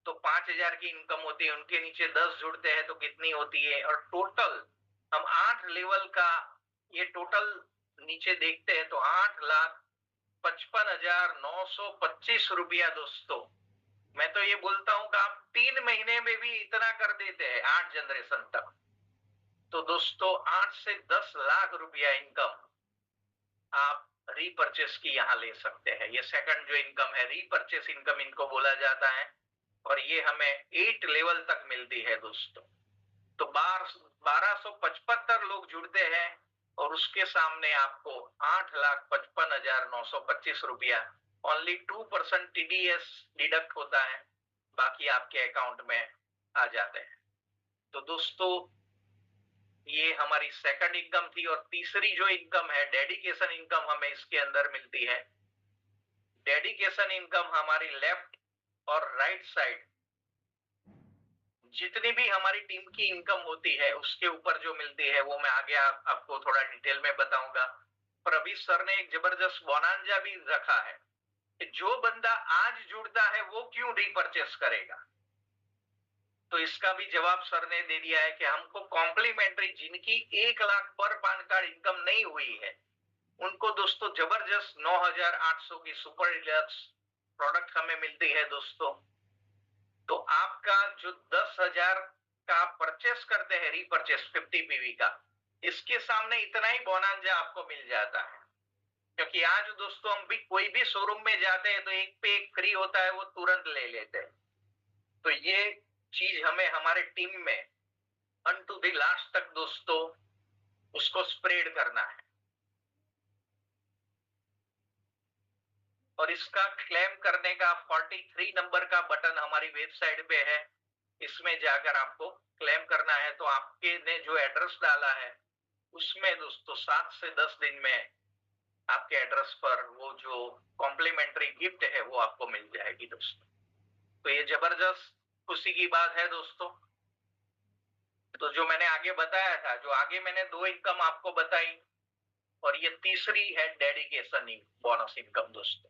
तो 5,000 की इनकम होती है, उनके नीचे 10 जुड़ते हैं तो कितनी होती है, और टोटल हम 8 लेवल का ये टोटल नीचे देखते हैं तो 8,55,925 रुपया दोस्तों। मैं तो ये बोलता हूं कि आप 3 महीने में भी इतना कर देते हैं 8 जनरेशन तक, तो दोस्तों 8 से 10 लाख रुपया इनकम आप रीपर्चेस की यहां ले सकते हैं। ये सेकंड जो इनकम है रीपर्चेस इनकम इनको बोला जाता है, और ये हमें 8 लेवल तक मिलती है दोस्तों। तो 1275 लोग जुड़ते हैं और उसके सामने आपको 8,55,925 रुपया, ओनली 2% TDS डिडक्ट होता है, बाकी आपके अकाउंट में आ जाते हैं। तो दोस्तों ये हमारी सेकंड इनकम थी, और तीसरी जो इनकम है डेडिकेशन इनकम हमें इसके अंदर मिलती है। डेडिकेशन इनकम हमारी लेफ्ट और राइट साइड जितनी भी हमारी टीम की इनकम होती है उसके ऊपर जो मिलती है वो मैं आगे आपको थोड़ा डिटेल में बताऊंगा। पर अभी सर ने एक जबरदस्त बोनांजा भी रखा है कि जो बंदा आज जुड़ता है वो क्यों रीपर्चेस करेगा। तो इसका भी जवाब सर ने दे दिया है कि हमको कॉम्प्लीमेंट्री जिनकी 1 लाख पर पान कार्ड इनकम नहीं हुई है उनको दोस्तों जबरदस्त 9,800 की सुपर डिलक्स प्रोडक्ट हमें मिलती है दोस्तों। तो आपका जो 10,000 का आप परचेस करते हैं रीपर्चेस 50 PV का, इसके सामने इतना ही बोनांजा आपको मिल जाता है। क्योंकि आज दोस्तों हम भी कोई भी शोरूम में जाते हैं तो एक पे एक फ्री होता है, वो तुरंत ले लेते हैं। तो ये चीज हमें हमारे टीम में अन टू द लास्ट तक दोस्तों उसको स्प्रेड करना है। और इसका क्लेम करने का 43 नंबर का बटन हमारी वेबसाइट पे है, इसमें जाकर आपको क्लेम करना है। तो आपके ने जो एड्रेस डाला है उसमें दोस्तों 7 से 10 दिन में आपके एड्रेस पर वो जो कॉम्प्लीमेंट्री गिफ्ट है वो आपको मिल जाएगी दोस्तों। तो ये जबरदस्त खुशी की बात है दोस्तों। तो जो मैंने आगे बताया था, जो आगे मैंने 2 इनकम आपको बताई, और ये तीसरी है डेडिकेशन बोनस इनकम दोस्तों।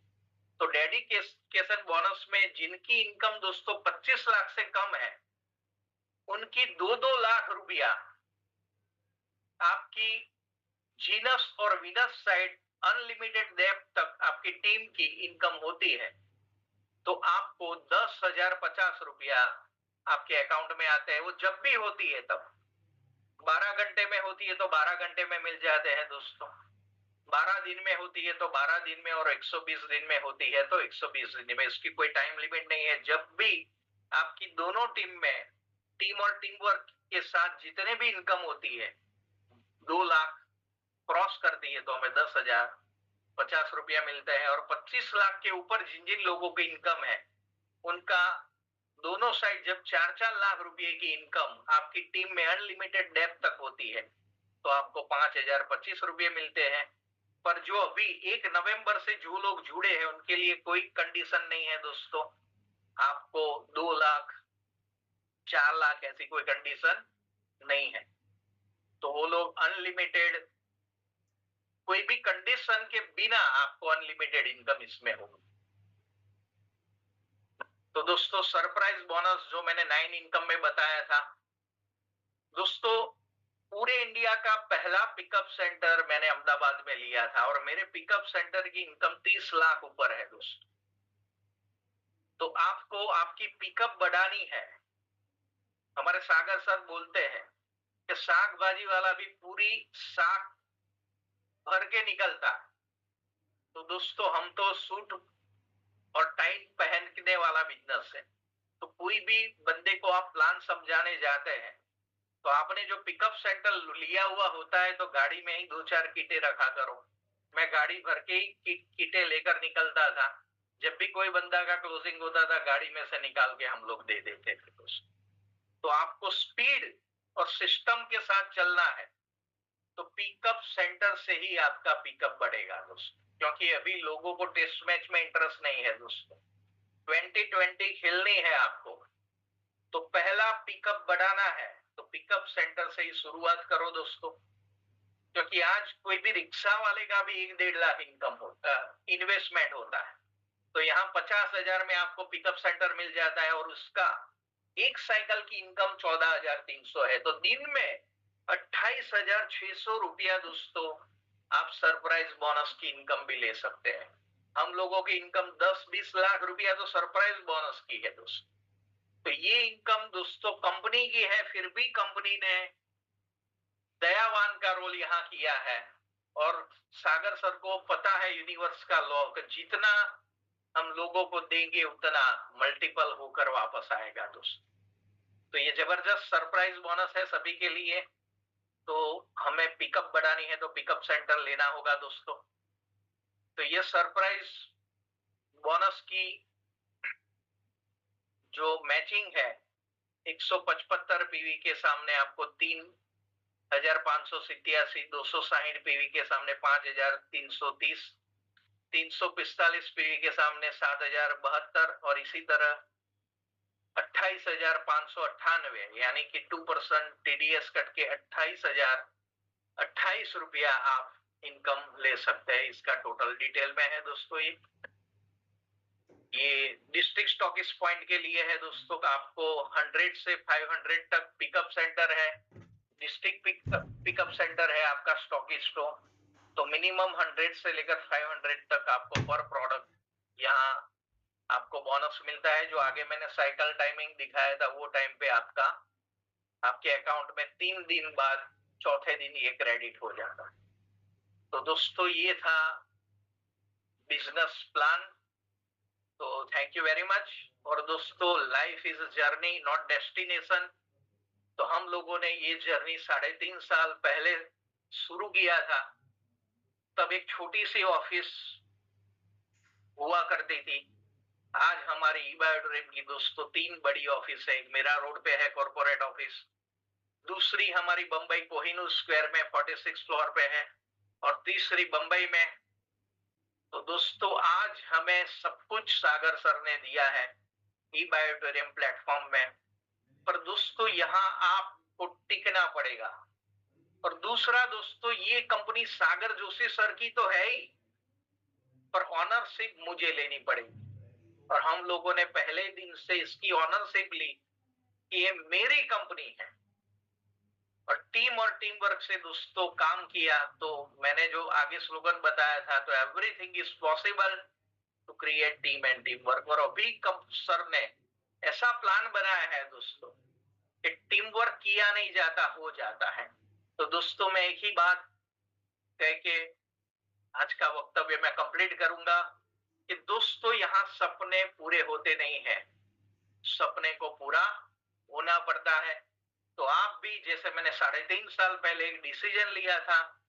तो डेडिकेशन बोनस में जिनकी इनकम दोस्तों 25 लाख से कम है उनकी 2-2 लाख रुपया आपकी जीनस और विनस साइड अनलिमिटेड डेप्थ तक आपकी टीम की इनकम होती है। तो आपको 10,050 रुपया आपके अकाउंट में आते हैं। वो जब भी होती है तब 12 घंटे में होती है तो 12 घंटे में मिल जाते हैं दोस्तों, 12 दिन में होती है तो 12 दिन में, और 120 दिन में होती है तो 120 दिन में। इसकी कोई टाइम लिमिट नहीं है। जब भी आपकी दोनों टीम में टीम और टीम वर्क के साथ जितने भी इनकम होती है 2 लाख क्रॉस करती है तो हमें 10,050 रुपया मिलते हैं। और 25 लाख के ऊपर जिन जिन लोगों की इनकम है उनका दोनों साइड जब 4-4 लाख रुपए की इनकम आपकी टीम में अनलिमिटेड डेप्थ तक होती है तो आपको 5,025 रुपये मिलते हैं। पर जो अभी 1 नवंबर से जो लोग जुड़े हैं उनके लिए कोई कंडीशन नहीं है दोस्तों, आपको 2 लाख 4 लाख ऐसी कोई कंडीशन नहीं है। तो वो लोग अनलिमिटेड कोई भी कंडीशन के बिना आपको अनलिमिटेड इनकम इसमें होगी। तो दोस्तों सरप्राइज बोनस जो मैंने 9 इनकम में बताया था दोस्तों, पूरे इंडिया का पहला पिकअप सेंटर मैंने अहमदाबाद में लिया था और मेरे पिकअप सेंटर की इनकम 30 लाख ऊपर है दोस्तों। तो आपको आपकी पिकअप बढ़ानी है। हमारे सागर सर बोलते हैं कि साग भाजी वाला भी पूरी साग भर के निकलता है। तो दोस्तों हम तो सूट और टाई पहनने वाला बिजनेस है। तो कोई भी बंदे को आप प्लान समझाने जाते हैं तो आपने जो पिकअप सेंटर लिया हुआ होता है तो गाड़ी में ही 2-4 किटे रखा करो। मैं गाड़ी भर के ही किटे लेकर निकलता था। जब भी कोई बंदा का क्लोजिंग होता था गाड़ी में से निकाल के हम लोग दे देते थे दोस्तों। तो आपको स्पीड और सिस्टम के साथ चलना है तो पिकअप सेंटर से ही आपका पिकअप बढ़ेगा दोस्तों, क्योंकि अभी लोगों को टेस्ट मैच में इंटरेस्ट नहीं है दोस्तों। 2020 खेलनी है आपको, तो पहला पिकअप बढ़ाना है तो पिकअप सेंटर से ही शुरुआत करो दोस्तों। क्योंकि आज कोई भी रिक्शा वाले का भी 1-1.5 लाख इनकम होता, इन्वेस्टमेंट होता है, तो यहाँ 50,000 में आपको पिकअप सेंटर मिल जाता है और उसका एक साइकिल की इनकम 14,300 है, तो दिन में 28,600 रुपया दोस्तों आप सरप्राइज बोनस की इनकम भी ले सकते हैं। हम लोगों की इनकम 10-20 लाख रुपया तो सरप्राइज बोनस की है दोस्तों। तो ये इनकम दोस्तों कंपनी की है, फिर भी कंपनी ने दयावान का रोल यहाँ किया है। और सागर सर को पता है यूनिवर्स का लॉ कि जितना हम लोगों को देंगे उतना मल्टीपल होकर वापस आएगा दोस्तों। तो ये जबरदस्त सरप्राइज बोनस है सभी के लिए। तो हमें पिकअप बढ़ानी है तो पिकअप सेंटर लेना होगा दोस्तों। तो ये सरप्राइज बोनस की जो मैचिंग है 175 पीवी के सामने आपको 3,587, 260 पीवी के सामने 5,330, 345 पीवी के सामने 7,072 और इसी तरह 28,598 यानी कि 2% टीडीएस कट के 28,028 रुपया आप इनकम ले सकते हैं। इसका टोटल डिटेल में है दोस्तों। ये डिस्ट्रिक्ट स्टॉकिस्ट पॉइंट के लिए है दोस्तों। आपको 100 से 500 तक पिकअप सेंटर है, डिस्ट्रिक्ट पिकअप सेंटर है आपका स्टॉकिस्ट हो, तो मिनिमम 100 से लेकर 500 तक आपको पर प्रोडक्ट यहाँ आपको बोनस मिलता है। जो आगे मैंने साइकिल टाइमिंग दिखाया था वो टाइम पे आपके अकाउंट में 3 दिन बाद चौथे दिन ये क्रेडिट हो जाता है। तो दोस्तों ये था बिजनेस प्लान। तो थैंक यू वेरी मच। और दोस्तों life is a journey not destination. तो हम लोगों ने ये जर्नी 3.5 साल पहले शुरू किया था। तब एक छोटी सी ऑफिस हुआ करती थी। आज हमारी ई-बायोड्रीम की दोस्तों 3 बड़ी ऑफिस है। एक मेरा रोड पे है कॉर्पोरेट ऑफिस, दूसरी हमारी बंबई कोहिनूर स्क्वायर में 46 फ्लोर पे है और तीसरी बंबई में। तो दोस्तों आज हमें सब कुछ सागर सर ने दिया है ई-बायोड्रीम प्लेटफॉर्म में, पर दोस्तों यहाँ आपको टिकना पड़ेगा। और दूसरा दोस्तों ये कंपनी सागर जोशी सर की तो है ही, पर ऑनरशिप मुझे लेनी पड़ेगी। और हम लोगों ने पहले दिन से इसकी ऑनरशिप ली कि ये मेरी कंपनी है और टीम वर्क से दोस्तों काम किया। तो मैंने जो आगे स्लोगन बताया था, तो everything is possible to create team and team work. और अभी सर ने ऐसा प्लान बनाया है दोस्तों कि टीम वर्क किया नहीं जाता, हो जाता है। तो दोस्तों मैं एक ही बात कह के आज का वक्तव्य मैं कंप्लीट करूंगा कि दोस्तों यहाँ सपने पूरे होते नहीं हैं, सपने को पूरा होना पड़ता है। तो आप भी जैसे मैंने 3.5 साल पहले एक डिसीजन लिया था,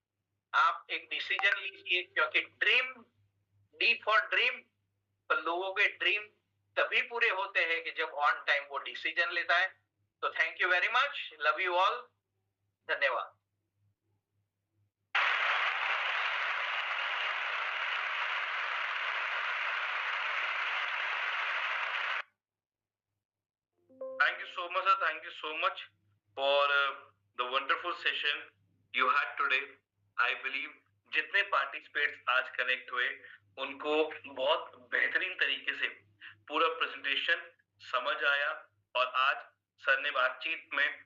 आप एक डिसीजन लीजिए, क्योंकि ड्रीम डी फॉर ड्रीम। तो लोगों के ड्रीम तभी पूरे होते हैं कि जब ऑन टाइम वो डिसीजन लेता है। तो thank you very much, love you all, धन्यवाद। Thank you so much, sir. Thank you so much for the wonderful session you had today. I believe जितने पार्टिसिपेट्स आज कनेक्ट हुए उनको बहुत बेहतरीन तरीके से पूरा प्रेजेंटेशन समझ आया। और आज सर ने बातचीत में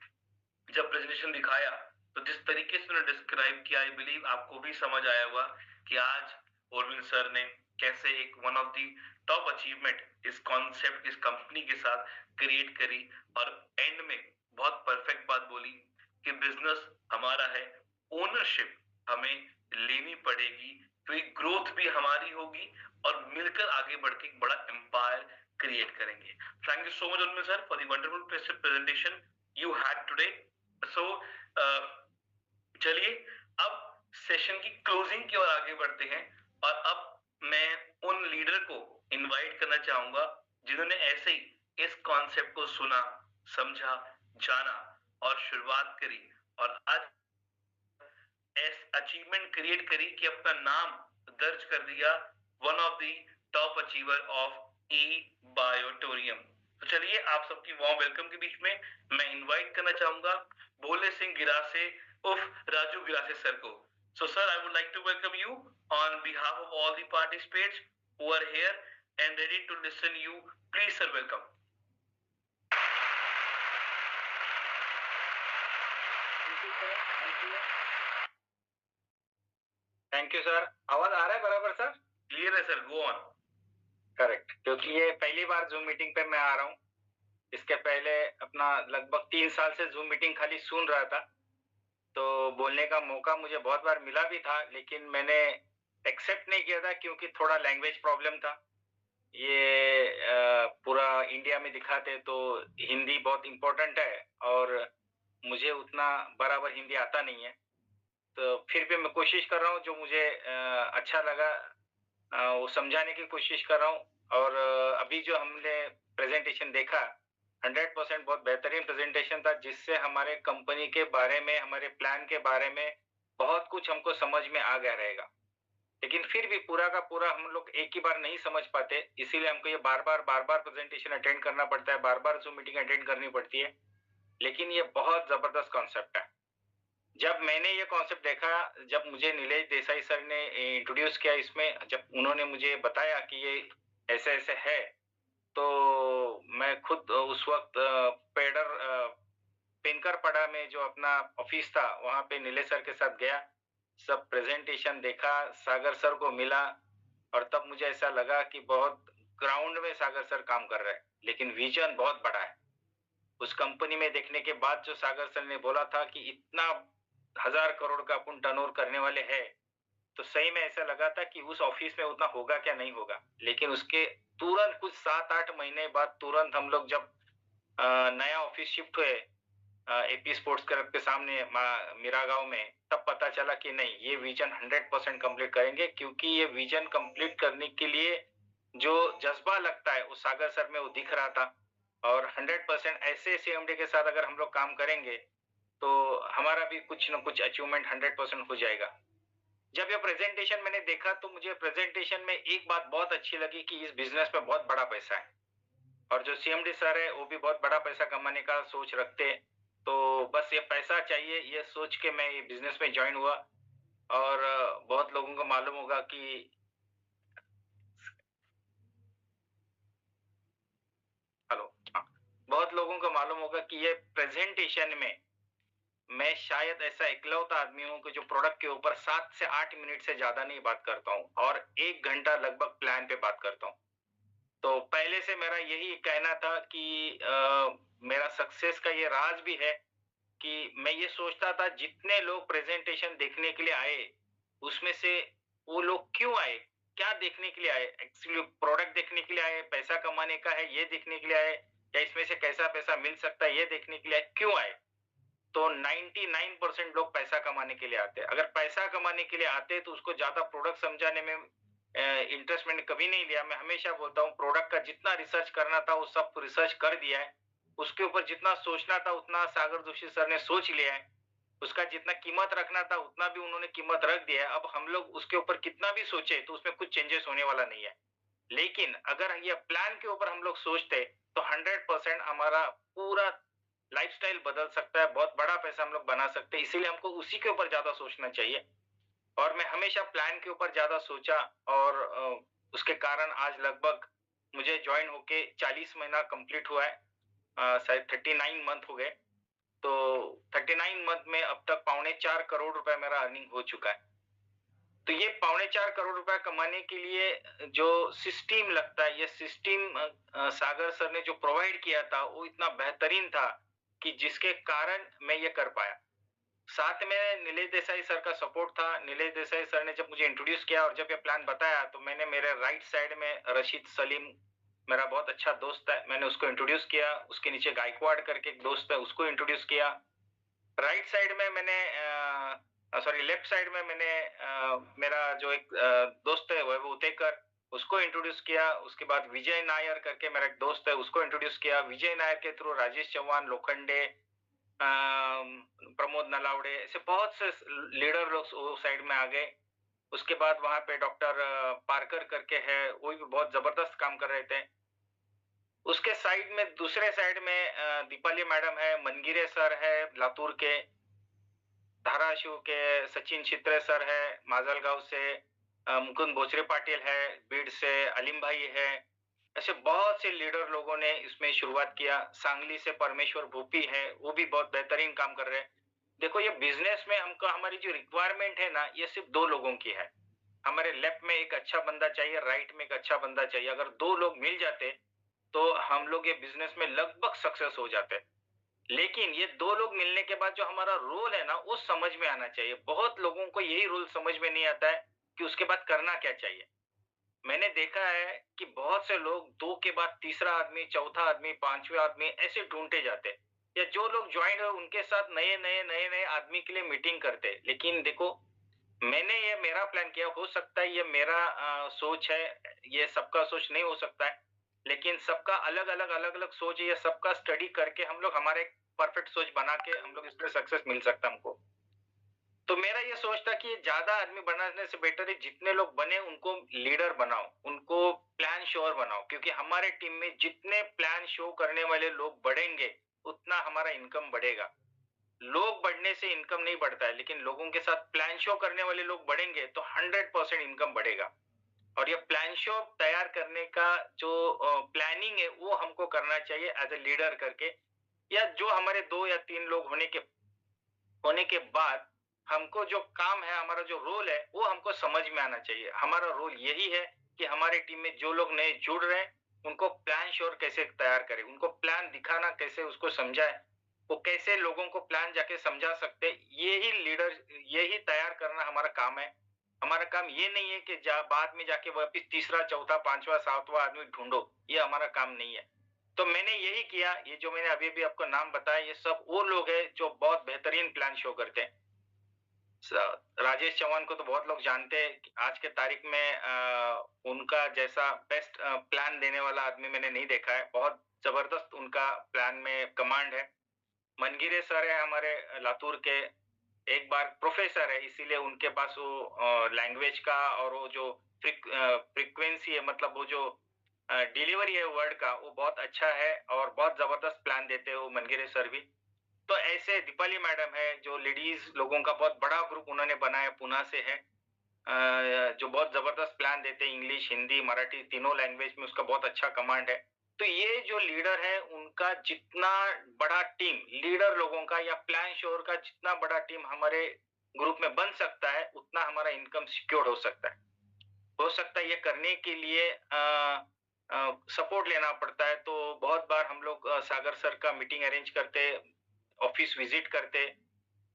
जब प्रेजेंटेशन दिखाया तो जिस तरीके से उन्होंने डिस्क्राइब किया, आई बिलीव आपको भी समझ आया होगा कि आज अरविंद सर ने कैसे एक one of the top achievement इस कॉन्सेप्ट इस कंपनी के साथ क्रिएट करी। और एंड में बहुत परफेक्ट बात बोली कि बिजनेस हमारा है, ओनरशिप हमें लेनी पड़ेगी, तो ग्रोथ भी हमारी होगी और मिलकर आगे बढ़ के एक बड़ा एम्पायर क्रिएट करेंगे। Thank you so much Arvind sir for the wonderful presentation you had today. So चलिए अब सेशन की क्लोजिंग की ओर आगे बढ़ते हैं। और अब मैं उन लीडर को इनवाइट करना चाहूंगा जिन्होंने ऐसे ही इस कॉन्सेप्ट को सुना, समझा, जाना और शुरुआत करी और आज अचीवमेंट क्रिएट करी कि अपना नाम दर्ज कर दिया one of the top achiever of ई बायोटोरियम। तो चलिए आप सबकी वार्म वेलकम के बीच में मैं इनवाइट करना चाहूंगा भोले सिंह गिरासे उफ राजू गिरासे सर को। So sir, I would like to welcome you on behalf of all the participates who are here and ready to listen you. Please sir, welcome. Thank you sir. आवाज आ रहा है बराबर सर? क्लियर है sir, go on. Correct, क्योंकि ये पहली बार zoom meeting पे मैं आ रहा हूँ। इसके पहले अपना लगभग 3 साल से जूम मीटिंग खाली सुन रहा था, तो बोलने का मौका मुझे बहुत बार मिला भी था, लेकिन मैंने एक्सेप्ट नहीं किया था क्योंकि थोड़ा लैंग्वेज प्रॉब्लम था। ये पूरा इंडिया में दिखाते तो हिंदी बहुत इम्पोर्टेंट है और मुझे उतना बराबर हिंदी आता नहीं है, तो फिर भी मैं कोशिश कर रहा हूँ, जो मुझे अच्छा लगा वो समझाने की कोशिश कर रहा हूँ। और अभी जो हमने प्रेजेंटेशन देखा 100% बहुत बेहतरीन प्रेजेंटेशन था, जिससे हमारे कंपनी के बारे में, हमारे प्लान के बारे में बहुत कुछ हमको समझ में आ गया रहेगा। लेकिन फिर भी पूरा का पूरा हम लोग एक ही बार नहीं समझ पाते, इसीलिए हमको ये बार बार प्रेजेंटेशन अटेंड करना पड़ता है, बार जूम मीटिंग अटेंड करनी पड़ती है। लेकिन ये बहुत जबरदस्त कॉन्सेप्ट है। जब मैंने ये कॉन्सेप्ट देखा, जब मुझे नीलेश देसाई सर ने इंट्रोड्यूस किया इसमें, जब उन्होंने मुझे बताया कि ये ऐसे ऐसे है, तो मैं खुद उस वक्त पेनकर पड़ा में जो अपना ऑफिस था वहां पे नीलेश सर के साथ गया, सब प्रेजेंटेशन देखा, सागर सर को मिला, और तब मुझे ऐसा लगा कि बहुत ग्राउंड में सागर सर काम कर रहे हैं, लेकिन विजन बहुत बड़ा है। उस कंपनी में देखने के बाद जो सागर सर ने बोला था कि इतना 1000 करोड़ का अपन टर्नओवर करने वाले हैं, तो सही में ऐसा लगा था कि उस ऑफिस में उतना होगा क्या नहीं होगा। लेकिन उसके तुरंत कुछ 7-8 महीने बाद तुरंत हम लोग जब नया ऑफिस शिफ्ट हुए एपी स्पोर्ट्स क्लब के सामने मीरा गांव में, तब पता चला कि नहीं, ये विजन 100% कंप्लीट करेंगे, क्योंकि ये विजन कंप्लीट करने के लिए जो जज्बा लगता है वो सागर सर में वो दिख रहा था। और 100% ऐसे सीएमडी के साथ अगर हम लोग काम करेंगे तो हमारा भी कुछ ना कुछ अचीवमेंट 100% हो जाएगा। जब ये प्रेजेंटेशन मैंने देखा तो मुझे प्रेजेंटेशन में एक बात बहुत अच्छी लगी कि इस बिजनेस में बहुत बड़ा पैसा है, और जो सीएमडी सर है वो भी बहुत बड़ा पैसा कमाने का सोच रखते हैं। तो बस ये पैसा चाहिए, ये सोच के मैं ये बिजनेस में ज्वाइन हुआ। और बहुत लोगों को मालूम होगा कि हेलो, हाँ, बहुत लोगों को मालूम होगा कि ये प्रेजेंटेशन में मैं शायद ऐसा इकलौता आदमी हूं कि जो प्रोडक्ट के ऊपर 7 से 8 मिनट से ज्यादा नहीं बात करता हूं, और 1 घंटा लगभग प्लान पे बात करता हूं। तो पहले से मेरा यही कहना था कि मेरा सक्सेस का ये राज भी है कि मैं ये सोचता था जितने लोग प्रेजेंटेशन देखने के लिए आए, उसमें से वो लोग क्यों आए, क्या देखने के लिए आए, एक्चुअली प्रोडक्ट देखने के लिए आए, पैसा कमाने का है ये देखने के लिए आए, या इसमें से कैसा पैसा मिल सकता है ये देखने के लिए आए, क्यों आए। तो 99% लोग पैसा कमाने के लिए आते हैं। अगर पैसा कमाने के लिए आते तो उसको ज्यादा प्रोडक्ट समझाने में इंटरेस्ट मैंने कभी नहीं लिया। मैं हमेशा बोलता हूँ प्रोडक्ट का जितना रिसर्च करना था वो सब रिसर्च कर दिया है, उसके ऊपर जितना सोचना था उतना सागर जोशी सर ने सोच लिया है, उसका जितना कीमत रखना था उतना भी उन्होंने कीमत रख दिया है। अब हम लोग उसके ऊपर कितना भी सोचे तो उसमें कुछ चेंजेस होने वाला नहीं है। लेकिन अगर ये प्लान के ऊपर हम लोग सोचते तो 100% हमारा पूरा लाइफस्टाइल बदल सकता है, बहुत बड़ा पैसा हम लोग बना सकते हैं। इसीलिए हमको उसी के ऊपर ज्यादा सोचना चाहिए, और मैं हमेशा प्लान के ऊपर ज्यादा सोचा, और उसके कारण आज लगभग मुझे ज्वाइन होके 40 महीना कंप्लीट हुआ है, शायद 39 मंथ हो गए। तो 39 मंथ में अब तक 4.25 करोड़ रुपए मेरा अर्निंग हो चुका है। तो ये 4.25 करोड़ रुपए कमाने के लिए जो सिस्टम लगता है, ये सिस्टम सागर सर ने जो प्रोवाइड किया था वो इतना बेहतरीन था कि जिसके कारण मैं ये कर पाया। साथ में नीलेश देसाई सर का सपोर्ट था। नीलेश देसाई सर ने जब मुझे इंट्रोड्यूस किया और जब ये प्लान बताया, तो मैंने मेरे राइट साइड में रशीद सलीम, मेरा बहुत अच्छा दोस्त है, मैंने उसको इंट्रोड्यूस किया। उसके नीचे गायकवाड़ करके एक दोस्त है, उसको इंट्रोड्यूस किया। राइट साइड में मैंने सॉरी लेफ्ट साइड में मैंने मेरा जो एक दोस्त है वैभव उतेकर, उसको इंट्रोड्यूस किया। उसके बाद विजय नायर करके मेरा एक दोस्त है, उसको इंट्रोड्यूस किया। विजय नायर के थ्रू राजेश चौहान, लोखंडे, प्रमोद नलावड़े, ऐसे बहुत से लीडर लोग उस साइड में आ गए। उसके बाद वहां पे डॉक्टर पारकर करके है, वो भी बहुत जबरदस्त काम कर रहे थे। उसके साइड में, दूसरे साइड में दीपाली मैडम है, मनगिरे सर है लातूर के, धाराशिव के सचिन छित्रे सर है, माजलगांव से मुकुंद भोसरे पाटिल है, बीड़ से अलीम भाई है। ऐसे बहुत से लीडर लोगों ने इसमें शुरुआत किया। सांगली से परमेश्वर भूपी है, वो भी बहुत बेहतरीन काम कर रहे हैं। देखो, ये बिजनेस में हमको हमारी जो रिक्वायरमेंट है ना, ये सिर्फ दो लोगों की है। हमारे लेफ्ट में एक अच्छा बंदा चाहिए, राइट में एक अच्छा बंदा चाहिए। अगर दो लोग मिल जाते तो हम लोग ये बिजनेस में लगभग सक्सेस हो जाते। लेकिन ये दो लोग मिलने के बाद जो हमारा रोल है ना, वो समझ में आना चाहिए। बहुत लोगों को यही रोल समझ में नहीं आता है कि उसके बाद करना क्या चाहिए। मैंने देखा है कि बहुत से लोग दो के बाद तीसरा आदमी, चौथा आदमी, पांचवें आदमी ऐसे ढूंढते जाते, या जो लोग ज्वाइन है उनके साथ नए नए नए नए आदमी के लिए मीटिंग करते। लेकिन देखो, मैंने ये मेरा प्लान किया, हो सकता है ये मेरा सोच है, ये सबका सोच नहीं हो सकता है, लेकिन सबका अलग अलग अलग अलग सोच है। ये सबका स्टडी करके हम लोग हमारे परफेक्ट सोच बना के हम लोग इसमें सक्सेस मिल सकता है हमको। तो मेरा ये सोच था कि ज्यादा आदमी बनाने से बेटर है जितने लोग बने उनको लीडर बनाओ, उनको प्लान श्योर बनाओ, क्योंकि हमारे टीम में जितने प्लान शो करने वाले लोग बढ़ेंगे उतना हमारा इनकम बढ़ेगा। लोग बढ़ने से इनकम नहीं बढ़ता है, लेकिन लोगों के साथ प्लान शो करने वाले लोग बढ़ेंगे तो 100% इनकम बढ़ेगा। और ये प्लान शो तैयार करने का जो प्लानिंग है वो हमको करना चाहिए एज ए लीडर करके, या जो हमारे 2 या 3 लोग होने के बाद हमको जो काम है, हमारा जो रोल है, वो हमको समझ में आना चाहिए। हमारा रोल यही है कि हमारे टीम में जो लोग नए जुड़ रहे हैं उनको प्लान श्योर कैसे तैयार करें, उनको प्लान दिखाना कैसे, उसको समझाए, वो कैसे लोगों को प्लान जाके समझा सकते, यही लीडर, यही तैयार करना हमारा काम है। हमारा काम ये नहीं है कि बाद में जाके वापिस तीसरा, चौथा, पांचवा, सातवां आदमी ढूंढो, ये हमारा काम नहीं है। तो मैंने यही किया। ये जो मैंने अभी भी आपको नाम बताया, ये सब वो लोग हैं जो बहुत बेहतरीन प्लान शो करते हैं। राजेश चौहान को तो बहुत लोग जानते हैं। आज के तारीख में उनका जैसा बेस्ट प्लान देने वाला आदमी मैंने नहीं देखा है। बहुत जबरदस्त उनका प्लान में कमांड है। मनगिरे सर है हमारे लातूर के, एक बार प्रोफेसर है, इसीलिए उनके पास वो लैंग्वेज का और वो जो फ्रीक्वेंसी है, मतलब वो जो डिलीवरी है वर्ड का, वो बहुत अच्छा है और बहुत जबरदस्त प्लान देते हैं वो मनगिरे सर भी। तो ऐसे दीपाली मैडम है जो लेडीज लोगों का बहुत बड़ा ग्रुप उन्होंने बनाया, पुणे से है, जो बहुत जबरदस्त प्लान देते हैं। इंग्लिश, हिंदी, मराठी तीनों लैंग्वेज में उसका बहुत अच्छा कमांड है। तो ये जो लीडर है उनका जितना बड़ा टीम, लीडर लोगों का या प्लान श्योर का जितना बड़ा टीम हमारे ग्रुप में बन सकता है, उतना हमारा इनकम सिक्योर हो सकता है। हो सकता है ये करने के लिए सपोर्ट लेना पड़ता है। तो बहुत बार हम लोग सागर सर का मीटिंग अरेंज करते, ऑफिस विजिट करते,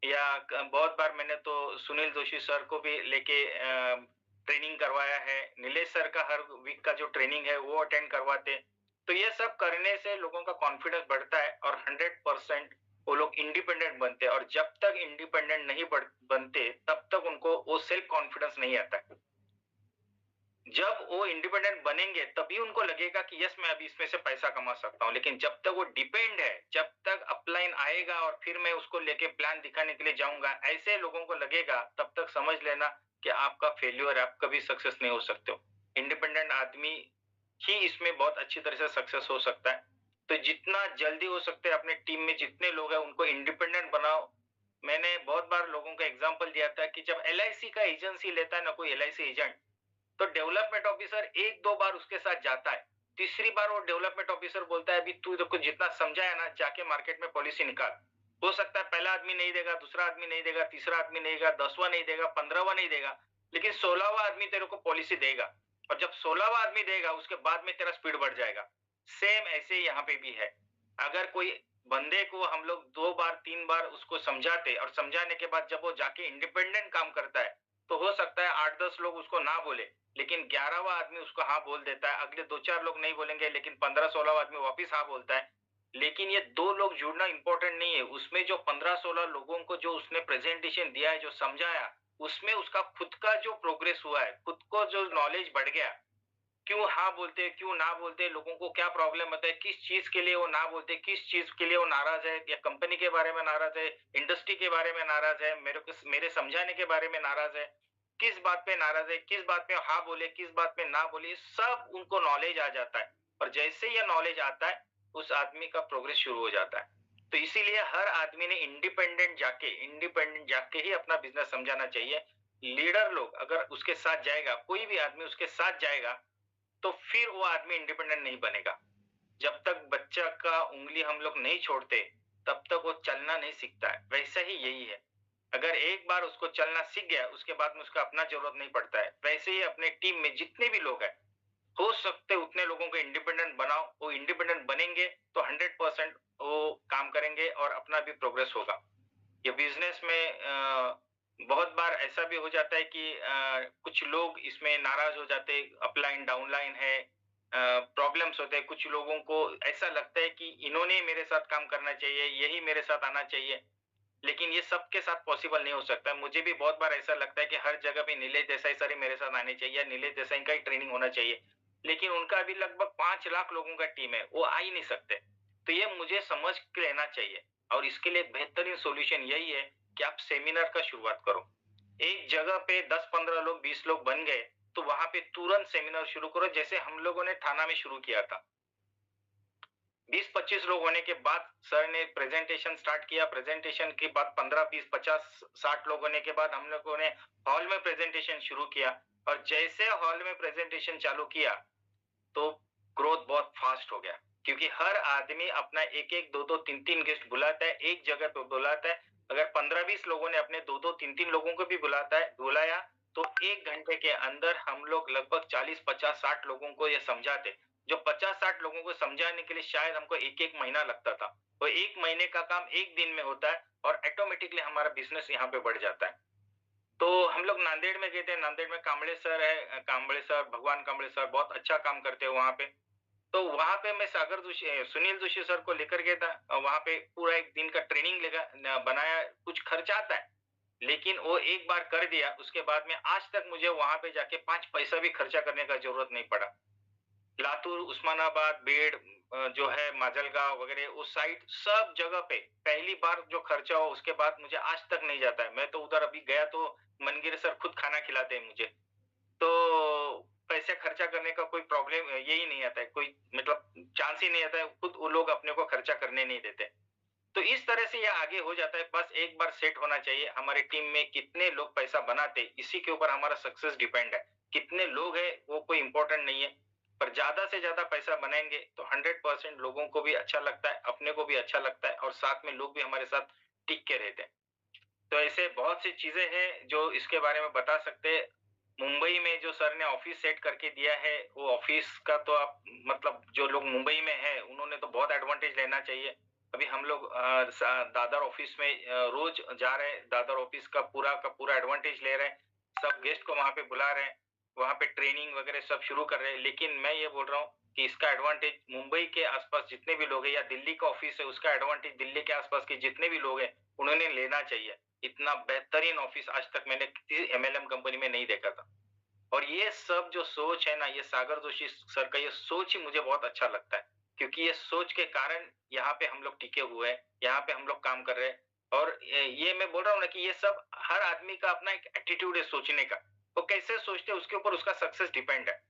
या बहुत बार मैंने तो सुनील जोशी सर को भी लेके ट्रेनिंग करवाया है। नीलेश सर का हर वीक का जो ट्रेनिंग है वो अटेंड करवाते। तो ये सब करने से लोगों का कॉन्फिडेंस बढ़ता है और 100% वो लोग इंडिपेंडेंट बनते हैं। और जब तक इंडिपेंडेंट नहीं बनते तब तक उनको वो सेल्फ कॉन्फिडेंस नहीं आता है। जब वो इंडिपेंडेंट बनेंगे तभी उनको लगेगा कि यस, मैं अभी इसमें से पैसा कमा सकता हूँ। लेकिन जब तक वो डिपेंड है, जब तक अपलाइन आएगा और फिर मैं उसको लेके प्लान दिखाने के लिए जाऊंगा, ऐसे लोगों को लगेगा, तब तक समझ लेना कि आपका फेल्यूर है, आप कभी सक्सेस नहीं हो सकते हो। इंडिपेंडेंट आदमी ही इसमें बहुत अच्छी तरह से सक्सेस हो सकता है। तो जितना जल्दी हो सकता है अपने टीम में जितने लोग हैं उनको इंडिपेंडेंट बनाओ। मैंने बहुत बार लोगों का एग्जाम्पल दिया था कि जब LIC का एजेंसी लेता है ना कोई LIC एजेंट, तो डेवलपमेंट ऑफिसर 1-2 बार उसके साथ जाता है। तीसरी बार वो डेवलपमेंट ऑफिसर बोलता है, अभी तू तो कुछ जितना समझाया ना, जाके मार्केट में पॉलिसी निकाल। हो सकता है पहला आदमी नहीं देगा, दूसरा आदमी नहीं देगा, तीसरा आदमी नहीं देगा, 10वां नहीं देगा, 15वां नहीं देगा, लेकिन 16वां आदमी तेरे को पॉलिसी देगा। और जब 16वां आदमी देगा उसके बाद में तेरा स्पीड बढ़ जाएगा। सेम ऐसे यहाँ पे भी है। अगर कोई बंदे को हम लोग 2 बार 3 बार उसको समझाते और समझाने के बाद जब वो जाके इंडिपेंडेंट काम करता है, तो हो सकता है 8-10 लोग उसको ना बोले, लेकिन 11वां आदमी उसको हाँ बोल देता है। अगले 2-4 लोग नहीं बोलेंगे, लेकिन 15-16वां आदमी वापिस हाँ बोलता है। लेकिन ये 2 लोग जुड़ना इम्पोर्टेंट नहीं है। उसमें जो 15-16 लोगों को जो उसने प्रेजेंटेशन दिया है, जो समझाया, उसमें उसका खुद का जो प्रोग्रेस हुआ है, खुद को जो नॉलेज बढ़ गया, क्यों हाँ बोलते हैं, क्यों ना बोलते हैं, लोगों को क्या प्रॉब्लम होता है, किस चीज के लिए वो ना बोलते हैं, किस चीज के लिए वो नाराज है, या कंपनी के बारे में नाराज है, इंडस्ट्री के बारे में नाराज है, मेरे समझाने के बारे में नाराज है, किस बात पे नाराज है, किस बात पे हाँ बोले, किस बात पे ना बोले, सब उनको नॉलेज आ जाता है। और जैसे ये नॉलेज आता है, उस आदमी का प्रोग्रेस शुरू हो जाता है। तो इसीलिए हर आदमी ने इंडिपेंडेंट जाके ही अपना बिजनेस समझाना चाहिए। लीडर लोग अगर उसके साथ जाएगा, कोई भी आदमी उसके साथ जाएगा, तो फिर वो आदमी इंडिपेंडेंट नहीं बनेगा। जब तक बच्चा का उंगली हम लोग नहीं छोड़ते, तब तक वो चलना नहीं सीखता है। वैसा ही यही है, अगर एक बार उसको चलना सीख गया, उसके बाद में उसका अपना जरूरत नहीं पड़ता है। वैसे ही अपने टीम में जितने भी लोग हैं, हो सकते उतने लोगों को इंडिपेंडेंट बनाओ। वो इंडिपेंडेंट बनेंगे तो 100% वो काम करेंगे और अपना भी प्रोग्रेस होगा। ये बिजनेस में बहुत बार ऐसा भी हो जाता है कि कुछ लोग इसमें नाराज हो जाते हैं, अपलाइन डाउनलाइन है, प्रॉब्लम्स होते हैं। कुछ लोगों को ऐसा लगता है कि इन्होंने मेरे साथ काम करना चाहिए, यही मेरे साथ आना चाहिए, लेकिन ये सबके साथ पॉसिबल नहीं हो सकता। मुझे भी बहुत बार ऐसा लगता है कि हर जगह पे नीलेश देसाई सर ही मेरे साथ आने चाहिए, या नीलेश देसाई का ही ट्रेनिंग होना चाहिए, लेकिन उनका अभी लगभग 5 लाख लोगों का टीम है, वो आ ही नहीं सकते। तो ये मुझे समझ के लेना चाहिए, और इसके लिए बेहतरीन सॉल्यूशन यही है कि आप सेमिनार का शुरुआत करो। एक जगह पे 10-15 लोग, 20 लोग बन गए, तो वहां पे तुरंत सेमिनार शुरू करो, जैसे हम लोगों ने थाना में शुरू किया था। 20-25 लोग होने के बाद सर ने प्रेजेंटेशन स्टार्ट किया। प्रेजेंटेशन के बाद 15, 20, 50, 60 लोग होने के बाद हम लोगों ने हॉल में प्रेजेंटेशन शुरू किया। और जैसे हॉल में प्रेजेंटेशन चालू किया, तो ग्रोथ बहुत फास्ट हो गया, क्योंकि हर आदमी अपना एक एक, दो दो, तीन तीन गेस्ट बुलाता है, एक जगह पे बुलाता है। अगर 15-20 लोगों ने अपने दो दो, तीन तीन लोगों को भी बुलाया, तो 1 घंटे के अंदर हम लोग लगभग 40, 50, 60 लोगों को ये समझाते। जो 50-60 लोगों को समझाने के लिए शायद हमको एक एक महीना लगता था, तो 1 महीने का काम 1 दिन में होता है, और ऑटोमेटिकली हमारा बिजनेस यहाँ पे बढ़ जाता है। तो हम लोग नांदेड़ में गए थे। नांदेड़ में कांबळे सर है, कांबळे सर, भगवान कांबळे सर बहुत अच्छा काम करते हैं वहाँ पे। तो वहाँ पे मैं सुनील जोशी सर को लेकर गया था। वहाँ पे पूरा 1 दिन का ट्रेनिंग बनाया। कुछ खर्चा आता है, लेकिन वो एक बार कर दिया, उसके बाद में आज तक मुझे वहाँ पे जाके 5 पैसा भी खर्चा करने का जरूरत नहीं पड़ा। लातूर, उस्मानाबाद, बीड़, जो है माजलगांव वगैरह, उस साइड सब जगह पे पहली बार जो खर्चा हो, उसके बाद मुझे आज तक नहीं जाता है। मैं तो उधर अभी गया तो मनगिरे सर खुद खाना खिलाते हैं मुझे। तो पैसे खर्चा करने का कोई प्रॉब्लम यही नहीं आता है, कोई मतलब चांस ही नहीं आता है, खुद वो लोग अपने को खर्चा करने नहीं देते। तो इस तरह से ये आगे हो जाता है। बस एक बार सेट होना चाहिए, हमारे टीम में कितने लोग पैसा बनाते, इसी के ऊपर हमारा सक्सेस डिपेंड है। कितने लोग हैं वो कोई इंपॉर्टेंट नहीं है, पर ज्यादा से ज्यादा पैसा बनाएंगे तो 100% लोगों को भी अच्छा लगता है, अपने को भी अच्छा लगता है, और साथ में लोग भी हमारे साथ टिक के रहते हैं। तो ऐसे बहुत सी चीजें हैं जो इसके बारे में बता सकते हैं। मुंबई में जो सर ने ऑफिस सेट करके दिया है, वो ऑफिस का तो आप मतलब जो लोग मुंबई में है उन्होंने तो बहुत एडवांटेज लेना चाहिए। अभी हम लोग दादर ऑफिस में रोज जा रहे हैं, दादर ऑफिस का पूरा एडवांटेज ले रहे हैं। सब गेस्ट को वहां पे बुला रहे हैं, वहां पे ट्रेनिंग वगैरह सब शुरू कर रहे हैं। लेकिन मैं ये बोल रहा हूँ कि इसका एडवांटेज मुंबई के आसपास जितने भी लोग हैं, या दिल्ली का ऑफिस है उसका एडवांटेज दिल्ली के आसपास के जितने भी लोग हैं उन्होंने लेना चाहिए। इतना बेहतरीन ऑफिस आज तक मैंने किसी एमएलएम कंपनी में नहीं देखा था। और ये सब जो सोच है ना, ये सागर जोशी सर का ये सोच ही मुझे बहुत अच्छा लगता है, क्योंकि ये सोच के कारण यहाँ पे हम लोग टिके हुए हैं, यहाँ पे हम लोग काम कर रहे हैं। और ये मैं बोल रहा हूँ ना कि ये सब हर आदमी का अपना एक एटीट्यूड है सोचने का। वो कैसे सोचते हैं उसके ऊपर उसका सक्सेस डिपेंड है।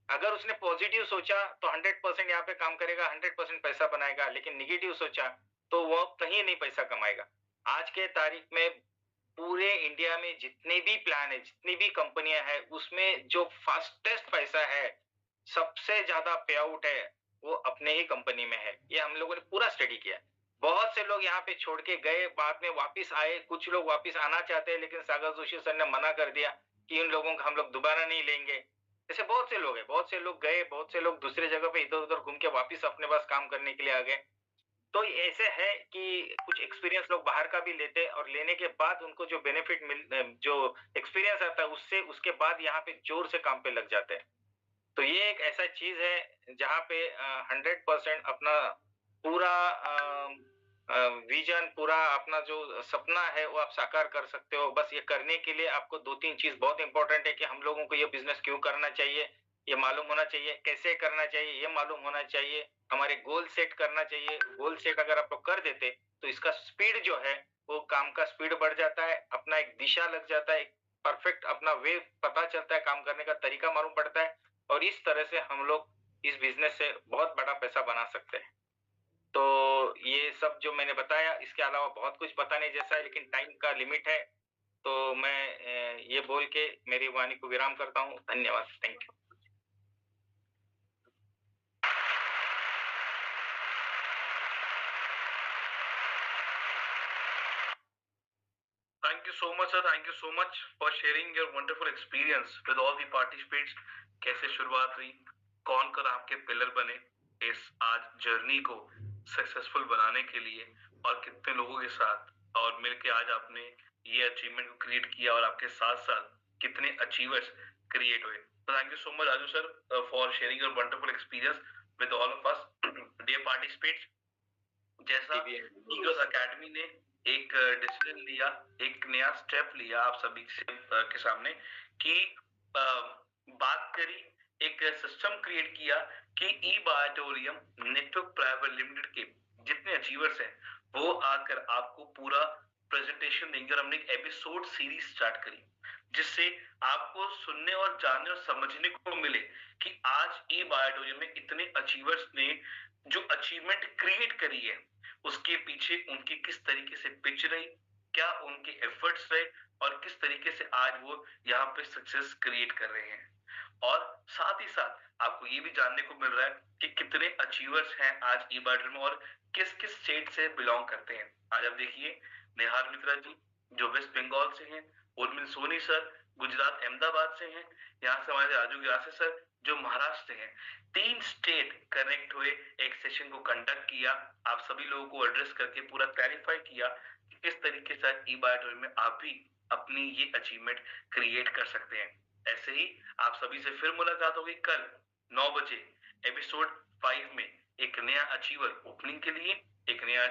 अगर उसने पॉजिटिव सोचा तो 100% यहाँ पे काम करेगा, 100% पैसा बनाएगा। लेकिन निगेटिव सोचा तो वो कहीं नहीं पैसा कमाएगा। आज के तारीख में पूरे इंडिया में जितने भी प्लान है, जितनी भी कंपनियां हैं, उसमें जो फास्टेस्ट पैसा है, सबसे ज्यादा पे आउट है, वो अपने ही कंपनी में है। ये हम लोगों ने पूरा स्टडी किया। बहुत से लोग यहाँ पे छोड़ के गए, बाद में वापस आए। कुछ लोग वापस आना चाहते हैं, लेकिन सागर जोशी सर ने मना कर दिया कि इन लोगों को हम लोग दोबारा नहीं लेंगे। ऐसे बहुत से लोग हैं, बहुत से लोग गए, बहुत से लोग दूसरे जगह पे इधर उधर घूम के वापस अपने पास काम करने के लिए आ गए। तो ऐसे है कि कुछ एक्सपीरियंस लोग बाहर का भी लेते हैं, और लेने के बाद उनको जो बेनिफिट जो एक्सपीरियंस आता है उससे, उसके बाद यहाँ पे जोर से काम पे लग जाते हैं। तो ये एक ऐसा चीज है जहाँ पे 100% अपना पूरा विजन, पूरा अपना जो सपना है वो आप साकार कर सकते हो। बस ये करने के लिए आपको 2-3 चीज़ बहुत इम्पोर्टेंट है कि हम लोगों को ये बिज़नेस क्यों करना चाहिए, ये मालूम होना चाहिए, कैसे करना चाहिए ये मालूम होना चाहिए, हमारे गोल सेट करना चाहिए। गोल सेट अगर आप लोग कर देते, तो इसका स्पीड जो है, वो काम का स्पीड बढ़ जाता है, अपना एक दिशा लग जाता है, एक परफेक्ट अपना वे पता चलता है, काम करने का तरीका मालूम पड़ता है और इस तरह से हम लोग इस बिज़नेस से बहुत बड़ा पैसा बना सकते हैं। तो ये सब जो मैंने बताया, इसके अलावा बहुत कुछ बताने जैसा है, लेकिन टाइम का लिमिट है, तो मैं ये बोल के मेरी वाणी को विराम करता हूँ। धन्यवाद। Thank you. Thank you so much, sir. Thank you so much for sharing your wonderful experience with all the participants. कैसे शुरुआत हुई, कौन कौन आपके पिलर बने इस आज जर्नी को सक्सेसफुल बनाने के लिए, और कितने लोगों के साथ और मिलके आज आपने ये अचीवमेंट को क्रिएट किया और आपके साथ साथ कितने अचीवर्स क्रिएट हुए। तो thank you so much Raju sir for sharing your wonderful experience with all of us dear participates. जैसा ईगल्स एकेडमी ने एक डिसीजन लिया, एक नया स्टेप लिया आप सभी के सामने कि बात करी, एक सिस्टम क्रिएट किया कि ई बायोटोरियम नेटवर्क प्राइवेट लिमिटेड के जितने अचीवर्स हैं वो आकर आपको पूरा प्रेजेंटेशन देंगे और हमने एक एपिसोड सीरीज स्टार्ट करी जिससे आपको सुनने और जानने और समझने को मिले कि आज ई बायोटोरियम में इतने अचीवर्स ने जो अचीवमेंट क्रिएट करी है उसके पीछे उनकी किस तरीके से पिच रही, क्या उनके एफर्ट्स रहे और किस तरीके से आज वो यहाँ पे सक्सेस क्रिएट कर रहे हैं। और साथ ही साथ आपको ये भी जानने को मिल रहा है कि कितने अचीवर्स हैं आज ई बायोटोरियम में और किस किस स्टेट से बिलोंग करते हैं। आज आप देखिए नेहार मित्रा जी जो वेस्ट बंगाल से हैं, उर्मिल सोनी सर गुजरात अहमदाबाद से हैं, यहाँ से हमारे राजू गिरासे सर जो महाराष्ट्र से हैं। 3 स्टेट कनेक्ट हुए, एक सेशन को कंडक्ट किया, आप सभी लोगों को एड्रेस करके पूरा क्लैरिफाई किया कि किस तरीके से ई बायोटोरियम में आप भी अपनी ये अचीवमेंट क्रिएट कर सकते हैं। ऐसे ही आप सभी से फिर मुलाकात होगी कल 9 बजे एपिसोड 5 में एक नया अचीवर ओपनिंग के लिए, एक नया